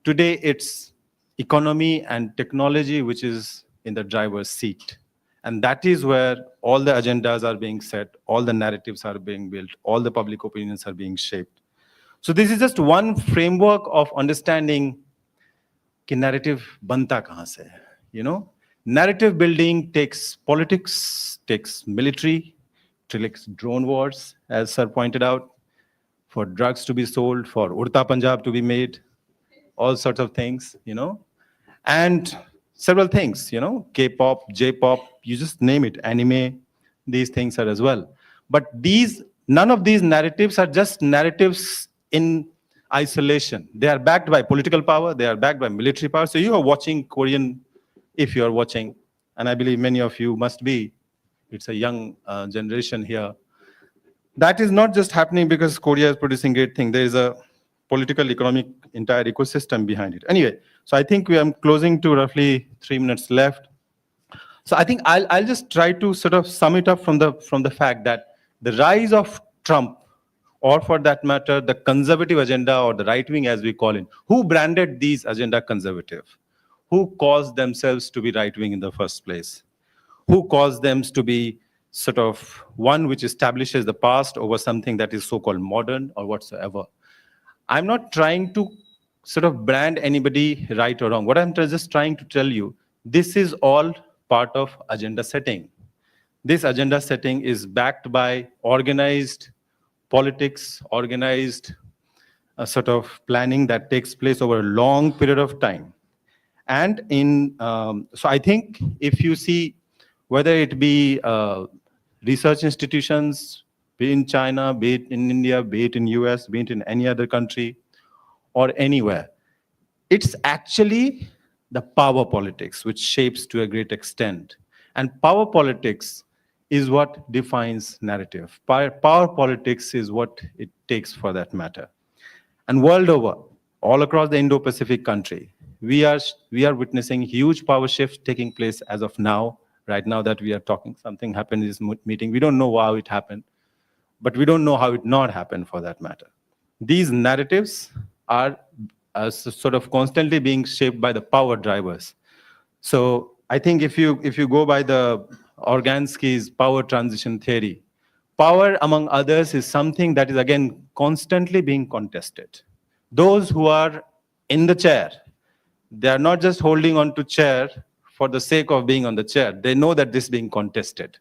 Today, it's economy and technology which is in the driver's seat. And that is where all the agendas are being set, all the narratives are being built, all the public opinions are being shaped. So this is just one framework of understanding कि narrative banta kahan se hai, you know? Narrative building takes politics, takes military, takes drone wars, as Sir pointed out, for drugs to be sold, for Urta Punjab to be made, all sorts of things, you know? And several things, you know, K-pop, J-pop, you just name it, anime, these things are as well. But none of these narratives are just narratives in isolation. They are backed by political power, they are backed by military power. So you are watching Korean, if you are watching, and I believe many of you must be, it's a young generation here. That is not just happening because Korea is producing great things. There is a political, economic, entire ecosystem behind it. Anyway, so I think we are closing to roughly 3 minutes left. So I think I'll just try to sort of sum it up from the fact that the rise of Trump, or for that matter, the conservative agenda or the right wing as we call it, who branded these agenda conservative? Who caused themselves to be right wing in the first place? Who caused them to be sort of one which establishes the past over something that is so-called modern or whatsoever? I'm not trying to sort of brand anybody right or wrong. What I'm just trying to tell you, this is all part of agenda setting. This agenda setting is backed by organized politics, organized sort of planning that takes place over a long period of time. And so I think if you see whether it be research institutions, be it in China, be it in India, be it in US, be it in any other country or anywhere, it's actually the power politics which shapes to a great extent. And power politics is what defines narrative. Power politics is what it takes for that matter. And world over, all across the Indo-Pacific country, we are witnessing huge power shifts taking place as of now. Right now that we are talking, something happened in this meeting. We don't know how it happened, but we don't know how it not happened for that matter. These narratives are sort of constantly being shaped by the power drivers. So I think if you go by the Organsky's power transition theory, power, among others, is something that is again constantly being contested. Those who are in the chair, they are not just holding on to chair for the sake of being on the chair. They know that this is being contested.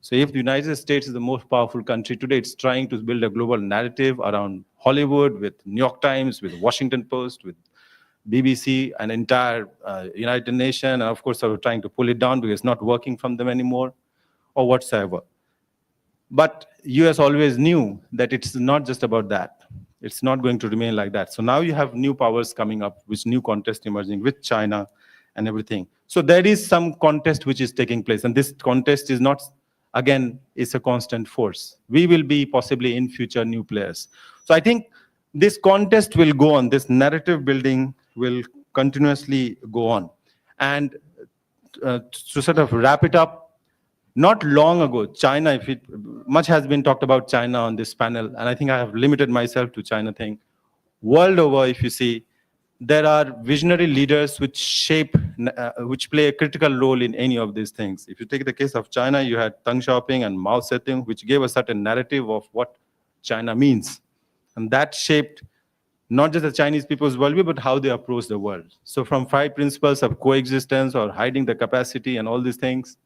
So if the United States is the most powerful country today, it's trying to build a global narrative around Hollywood, with New York Times, with Washington Post, with BBC, an entire United Nations, and of course, are trying to pull it down because it's not working from them anymore, or whatsoever. But US always knew that it's not just about that. It's not going to remain like that. So now you have new powers coming up, with new contest emerging with China and everything. So there is some contest which is taking place. And this contest is not, again, it's a constant force. We will be possibly in future new players. So I think this contest will go on. This narrative building will continuously go on. And to sort of wrap it up, not long ago, China, much has been talked about China on this panel, and I think I have limited myself to China thing. World over, if you see, there are visionary leaders which play a critical role in any of these things. If you take the case of China, you had Deng Xiaoping and Mao Zedong, which gave a certain narrative of what China means. And that shaped not just the Chinese people's worldview, but how they approach the world. So from 5 principles of coexistence or hiding the capacity and all these things,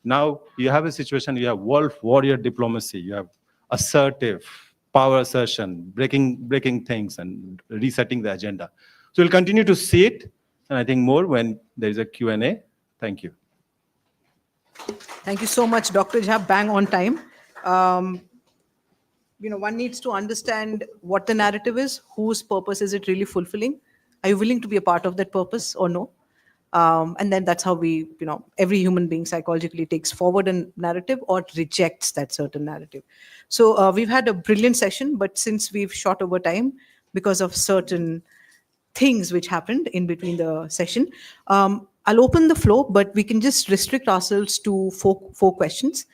now you have a situation, you have wolf warrior diplomacy, you have assertive power assertion, breaking things and resetting the agenda. So we'll continue to see it, and I think more when there is a Q&A. Thank you. Thank you so much, Dr. Jha. Bang on time. One needs to understand what the narrative is, whose purpose is it really fulfilling? Are you willing to be a part of that purpose or no? And then that's how we, every human being psychologically takes forward a narrative or rejects that certain narrative. So we've had a brilliant session, but since we've shot over time because of certain things which happened in between the session, I'll open the floor, but we can just restrict ourselves to four questions.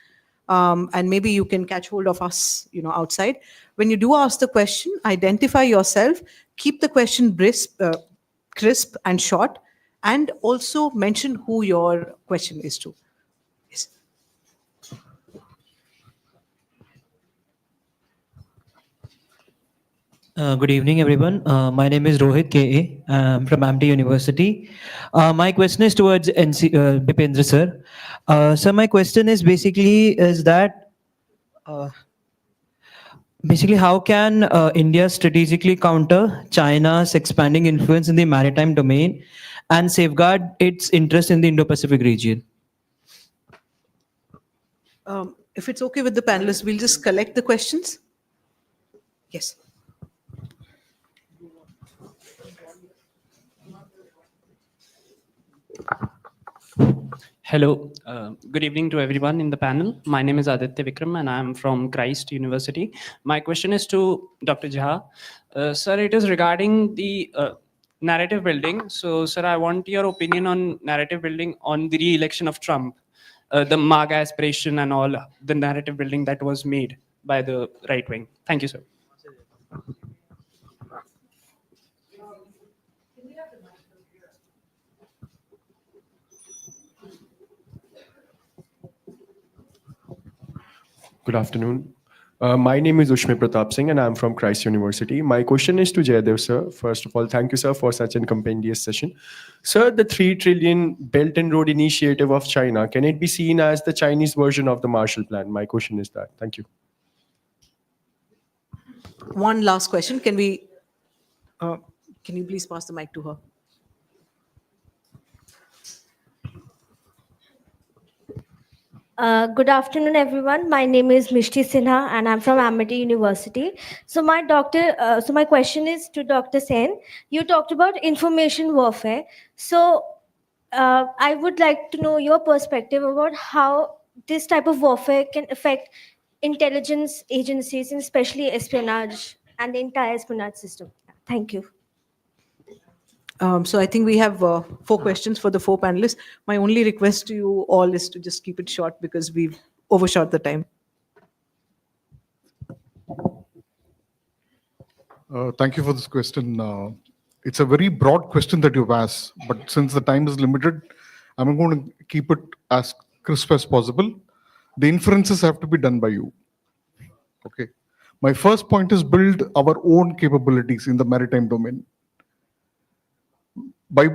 And maybe you can catch hold of us, outside. When you do ask the question, identify yourself, keep the question crisp and short, and also mention who your question is to. Yes. Good evening, everyone. My name is Rohit K.A. I'm from AMT University. My question is towards Bipendra sir. So my question is basically how can India strategically counter China's expanding influence in the maritime domain and safeguard its interest in the Indo-Pacific region? If it's okay with the panelists, we'll just collect the questions. Yes. Hello, good evening to everyone in the panel. My name is Aditya Vikram and I'm from Christ University. My question is to Dr. Jha. Sir, it is regarding the narrative building. So, sir, I want your opinion on narrative building on the re-election of Trump, the MAGA aspiration and all the narrative building that was made by the right wing. Thank you, sir. Good afternoon. My name is Ushmi Pratap Singh and I'm from Christ University. My question is to Jaydev, sir. First of all, thank you, sir, for such a compendious session. Sir, the 3 trillion Belt and Road Initiative of China, can it be seen as the Chinese version of the Marshall Plan? My question is that. Thank you. One last question. Can you please pass the mic to her? Good afternoon, everyone. My name is Mishti Sinha, and I'm from Amity University. So my question is to Dr. Sen. You talked about information warfare. So, I would like to know your perspective about how this type of warfare can affect intelligence agencies, and especially espionage and the entire espionage system. Thank you. So I think we have 4 questions for the 4 panelists. My only request to you all is to just keep it short because we've overshot the time. Thank you for this question. It's a very broad question that you've asked, but since the time is limited, I'm going to keep it as crisp as possible. The inferences have to be done by you. Okay. My first point is build our own capabilities in the maritime domain. By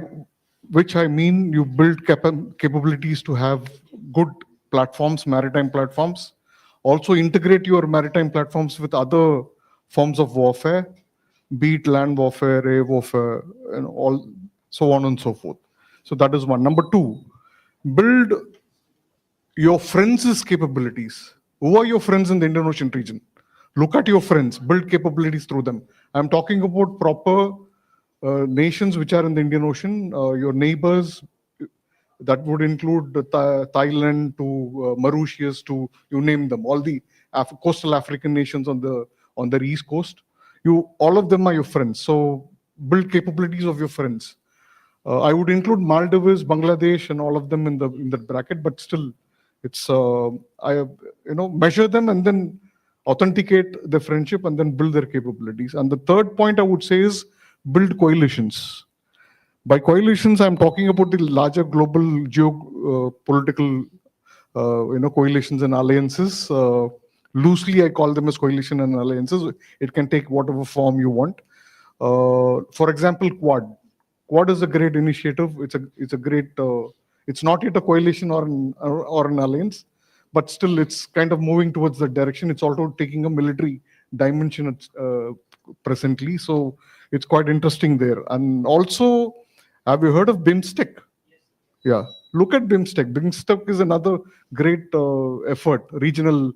which I mean you build capabilities to have good platforms, maritime platforms. Also integrate your maritime platforms with other forms of warfare, be it land warfare, air warfare, and all so on and so forth. So that is one. Number 2, build your friends' capabilities. Who are your friends in the Indian Ocean region? Look at your friends, build capabilities through them. I'm talking about proper nations which are in the Indian Ocean, your neighbors. That would include Thailand to Mauritius to you name them, all the coastal African nations on their east coast. All of them are your friends. So build capabilities of your friends. I would include Maldives, Bangladesh, and all of them in the bracket, but still, it's measure them and then authenticate the friendship and then build their capabilities. And the third point I would say is build coalitions. By coalitions, I'm talking about the larger global geopolitical coalitions and alliances. Loosely, I call them as coalition and alliances. It can take whatever form you want. For example, Quad. Quad is a great initiative. It's a great. It's not yet a coalition or an alliance, but still, it's kind of moving towards that direction. It's also taking a military dimension presently, so it's quite interesting there. And also, have you heard of BIMSTEC? Yeah, look at BIMSTEC. BIMSTEC is another great effort, regional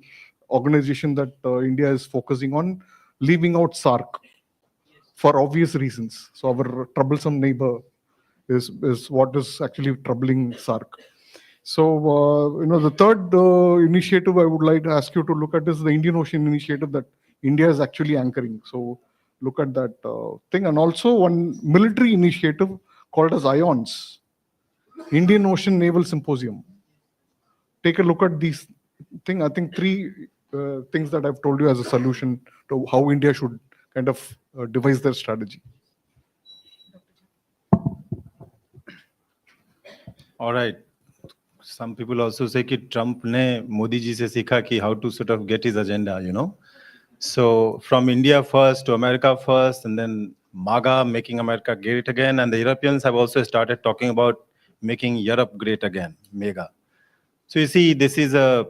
organization that India is focusing on, leaving out SARC for obvious reasons. So our troublesome neighbor is what is actually troubling SARC. So, the third initiative I would like to ask you to look at is the Indian Ocean initiative that India is actually anchoring. So look at that thing. And also one military initiative called as IONS, Indian Ocean Naval Symposium. Take a look at these things. I think 3 things that I've told you as a solution to how India should kind of devise their strategy. All right. Some people also say that Trump ne Modi ji se sikha ki how to sort of get his agenda, So from India first to America first, and then MAGA, making America great again. And the Europeans have also started talking about making Europe great again, MEGA. So you see, this is a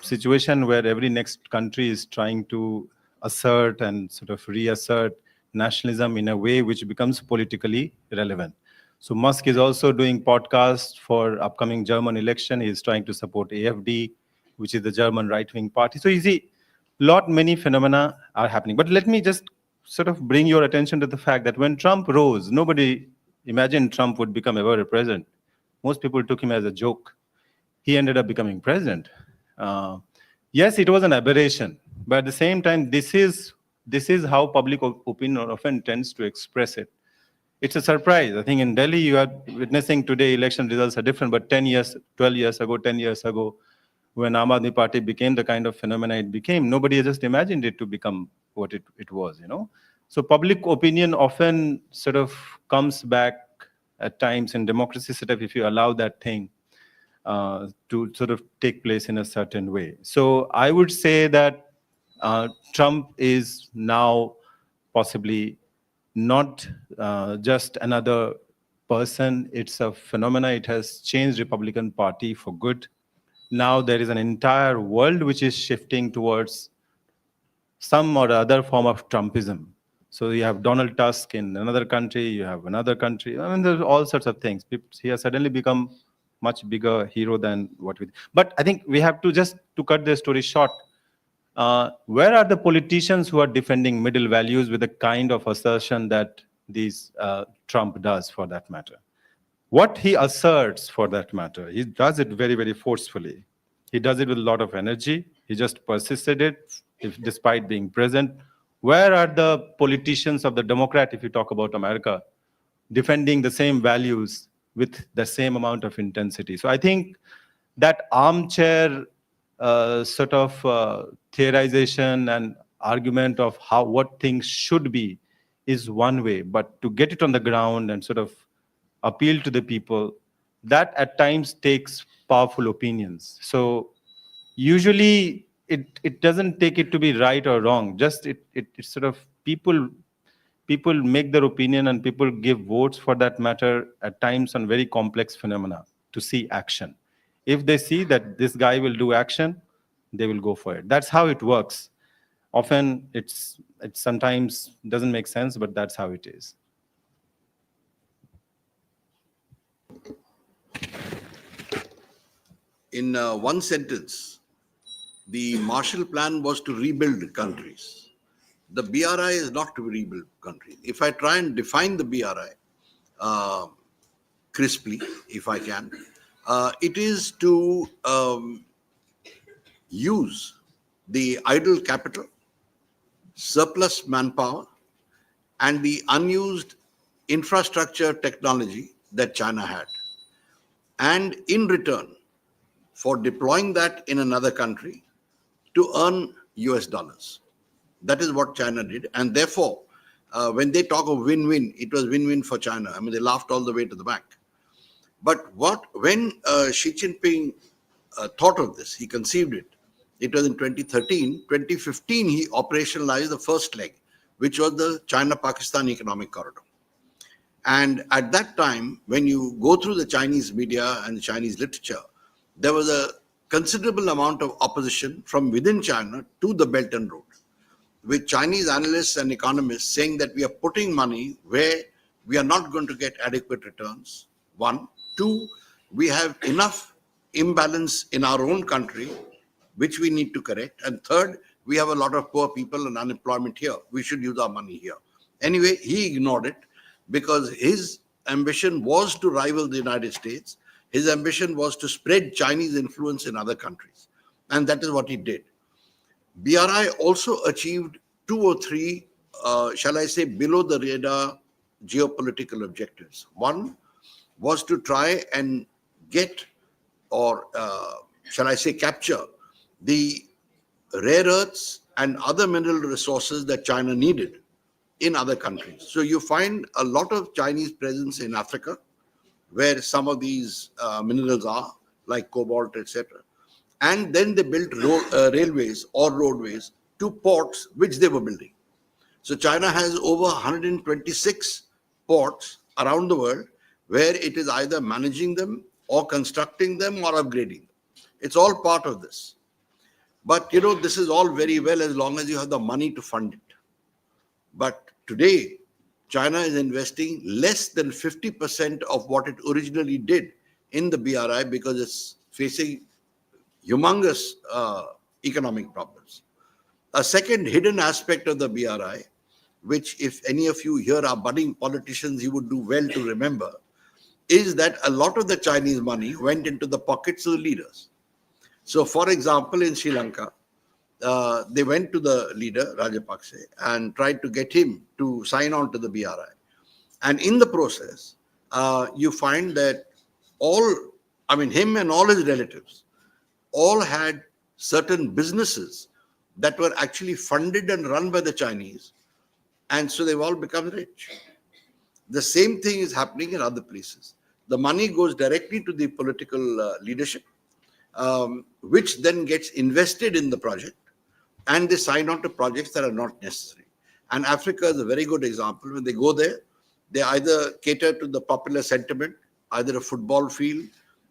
situation where every next country is trying to assert and sort of reassert nationalism in a way which becomes politically relevant. So Musk is also doing podcasts for upcoming German election. He's trying to support AfD, which is the German right-wing party. So you see, many phenomena are happening. But let me just sort of bring your attention to the fact that when Trump rose, nobody imagined Trump would become ever a president. Most people took him as a joke. He ended up becoming president. Yes, it was an aberration, but at the same time, this is how public opinion often tends to express it. It's a surprise. I think in Delhi, you are witnessing today election results are different, but 10 years, 12 years ago, 10 years ago, when Aam Aadmi Party became the kind of phenomena it became, nobody just imagined it to become what it was, So public opinion often sort of comes back at times in democracy setup if you allow that thing to sort of take place in a certain way. So I would say that Trump is now possibly not just another person, it's a phenomena. It has changed Republican Party for good. Now there is an entire world which is shifting towards some or other form of Trumpism. So you have Donald Tusk in another country, you have another country. I mean, there's all sorts of things. He has suddenly become much bigger hero than what we. But I think we have to just to cut the story short. Where are the politicians who are defending middle values with the kind of assertion that these Trump does, for that matter? What he asserts, for that matter, he does it very, very forcefully. He does it with a lot of energy. He just persisted it, despite being present. Where are the politicians of the Democrat, if you talk about America, defending the same values with the same amount of intensity? So I think that armchair sort of theorization and argument of what things should be is one way, but to get it on the ground and sort of appeal to the people, that at times takes powerful opinions. So usually it doesn't take it to be right or wrong, just it sort of people make their opinion and people give votes, for that matter, at times on very complex phenomena to see action. If they see that this guy will do action, they will go for it. That's how it works. Often it sometimes doesn't make sense, but that's how it is. In one sentence, the Marshall Plan was to rebuild countries. The BRI is not to rebuild countries. If I try and define the BRI crisply, if I can, it is to use the idle capital, surplus manpower, and the unused infrastructure technology that China had. And in return, for deploying that in another country to earn US dollars. That is what China did. And therefore, when they talk of win-win, it was win-win for China. I mean, they laughed all the way to the bank. But when Xi Jinping thought of this, he conceived it. It was in 2013. 2015, he operationalized the first leg, which was the China-Pakistan Economic Corridor. And at that time, when you go through the Chinese media and the Chinese literature, there was a considerable amount of opposition from within China to the Belt and Road, with Chinese analysts and economists saying that we are putting money where we are not going to get adequate returns. One. Two, we have enough imbalance in our own country, which we need to correct. And third, we have a lot of poor people and unemployment here. We should use our money here. Anyway, he ignored it because his ambition was to rival the United States. His ambition was to spread Chinese influence in other countries. And that is what he did. BRI also achieved 2 or 3, shall I say, below the radar geopolitical objectives. One was to try and get, or shall I say, capture the rare earths and other mineral resources that China needed in other countries. So you find a lot of Chinese presence in Africa, where some of these minerals are, like cobalt, etc. And then they built railways or roadways to ports which they were building. So China has over 126 ports around the world where it is either managing them or constructing them or upgrading them. It's all part of this. But this is all very well as long as you have the money to fund it. But today, China is investing less than 50% of what it originally did in the BRI because it's facing humongous economic problems. A second hidden aspect of the BRI, which if any of you here are budding politicians, you would do well to remember, is that a lot of the Chinese money went into the pockets of the leaders. So, for example, in Sri Lanka, they went to the leader, Rajapaksa, and tried to get him to sign on to the BRI. And in the process, you find that him and all his relatives all had certain businesses that were actually funded and run by the Chinese. And so they've all become rich. The same thing is happening in other places. The money goes directly to the political leadership, which then gets invested in the project. and they sign on to projects that are not necessary. And Africa is a very good example. When they go there, they either cater to the popular sentiment, either a football field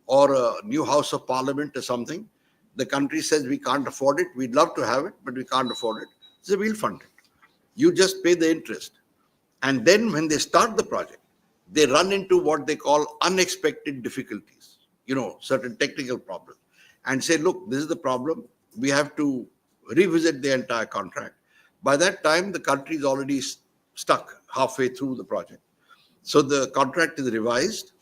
or a new House of Parliament or something. The country says we can't afford it. We'd love to have it, but we can't afford it. So we'll fund it. You just pay the interest. And then when they start the project, they run into what they call unexpected difficulties, certain technical problems, and say, look, this is the problem. We have to revisit the entire contract. By that time, the country is already stuck halfway through the project. So the contract is revised,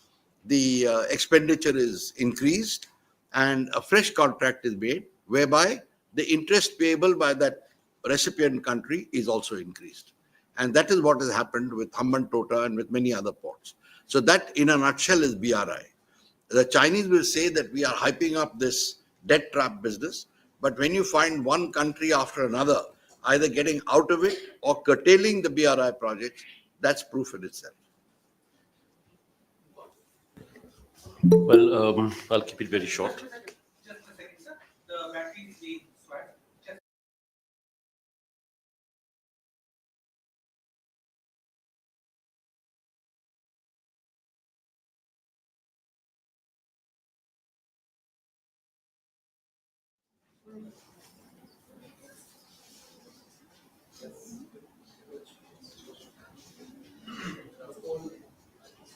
the expenditure is increased, and a fresh contract is made, whereby the interest payable by that recipient country is also increased. And that is what has happened with Hambantota and with many other ports. So that, in a nutshell, is BRI. The Chinese will say that we are hyping up this debt trap business, but when you find one country after another either getting out of it or curtailing the BRI projects, that's proof in itself. Well, I'll keep it very short. Just a second, sir. The battery is being swapped.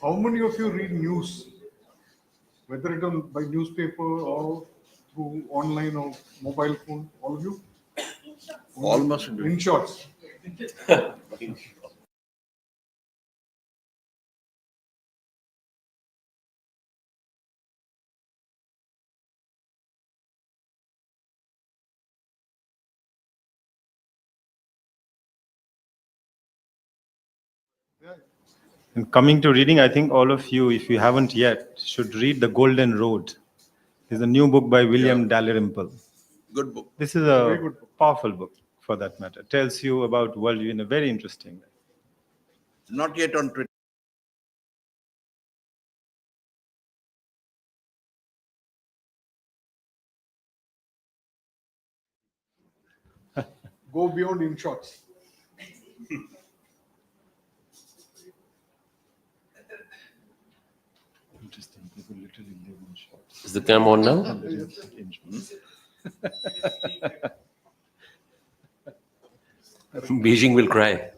How many of you read news? Whether it on by newspaper or through online or mobile phone, all of you? Almost in shorts. And coming to reading, I think all of you, if you haven't yet, should read The Golden Road. It's a new book by William Dalrymple. Good book. This is a powerful book, for that matter. Tells you about worldview in a very interesting way. Not yet on Twitter. Go beyond in shorts. Interesting. People literally live in shorts. Is the cam on now? Beijing will cry.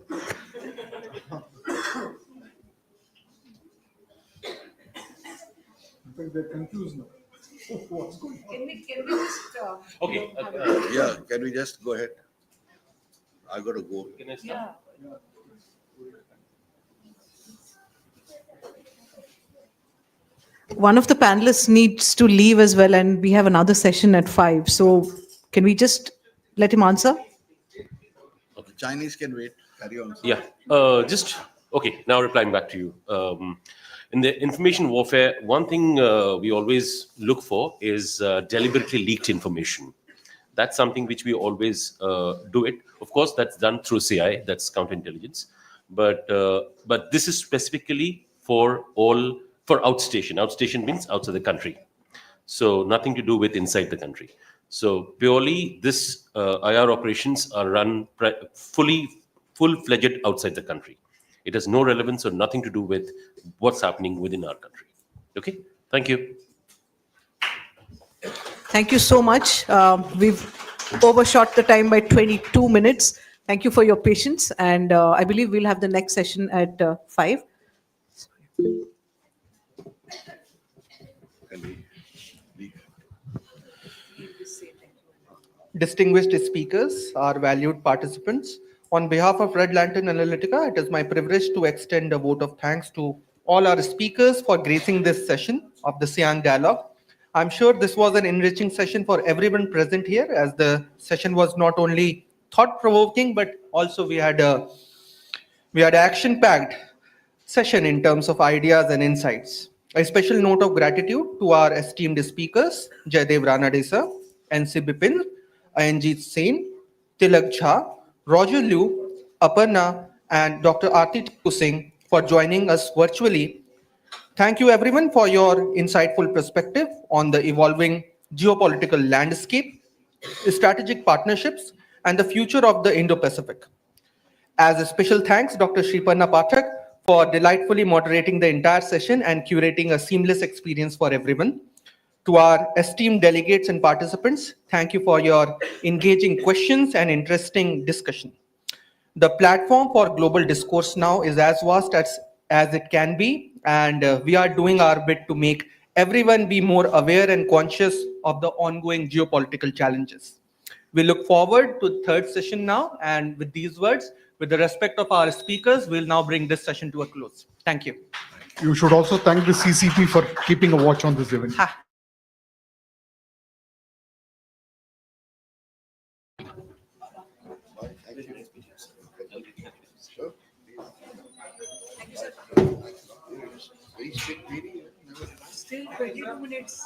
In fact, they're confused now. What's going on? Can we just... Okay. Yeah, can we just go ahead? I got to go. Can I start? One of the panelists needs to leave as well, and we have another session at 5. So can we just let him answer? The Chinese can wait. Carry on. Yeah. Okay. Now replying back to you. In the information warfare, one thing we always look for is deliberately leaked information. That's something which we always do it. Of course, that's done through CI, that's counterintelligence. But this is specifically for outstation. Outstation means outside the country. So nothing to do with inside the country. So purely this IR operations are run full-fledged outside the country. It has no relevance or nothing to do with what's happening within our country. Okay, thank you. Thank you so much. We've overshot the time by 22 minutes. Thank you for your patience. And I believe we'll have the next session at 5. Distinguished speakers, our valued participants, on behalf of Red Lantern Analytica, it is my privilege to extend a vote of thanks to all our speakers for gracing this session of the Siang Dialogue. I'm sure this was an enriching session for everyone present here, as the session was not only thought-provoking, but also we had an action-packed session in terms of ideas and insights. A special note of gratitude to our esteemed speakers, Jaidev Ranade sir, N.C. Bipin, Ayanjit Sen, Tilak Jha, Roger Liu, Aparna, and Dr. Aarti Singh for joining us virtually. Thank you everyone for your insightful perspective on the evolving geopolitical landscape, strategic partnerships, and the future of the Indo-Pacific. As a special thanks, Dr. Shripanna Pathak for delightfully moderating the entire session and curating a seamless experience for everyone. To our esteemed delegates and participants, thank you for your engaging questions and interesting discussion. The platform for global discourse now is as vast as it can be, and we are doing our bit to make everyone be more aware and conscious of the ongoing geopolitical challenges. We look forward to the third session now, and with these words, with the respect of our speakers, we'll now bring this session to a close. Thank you. You should also thank the CCP for keeping a watch on this event. Still 22 minutes.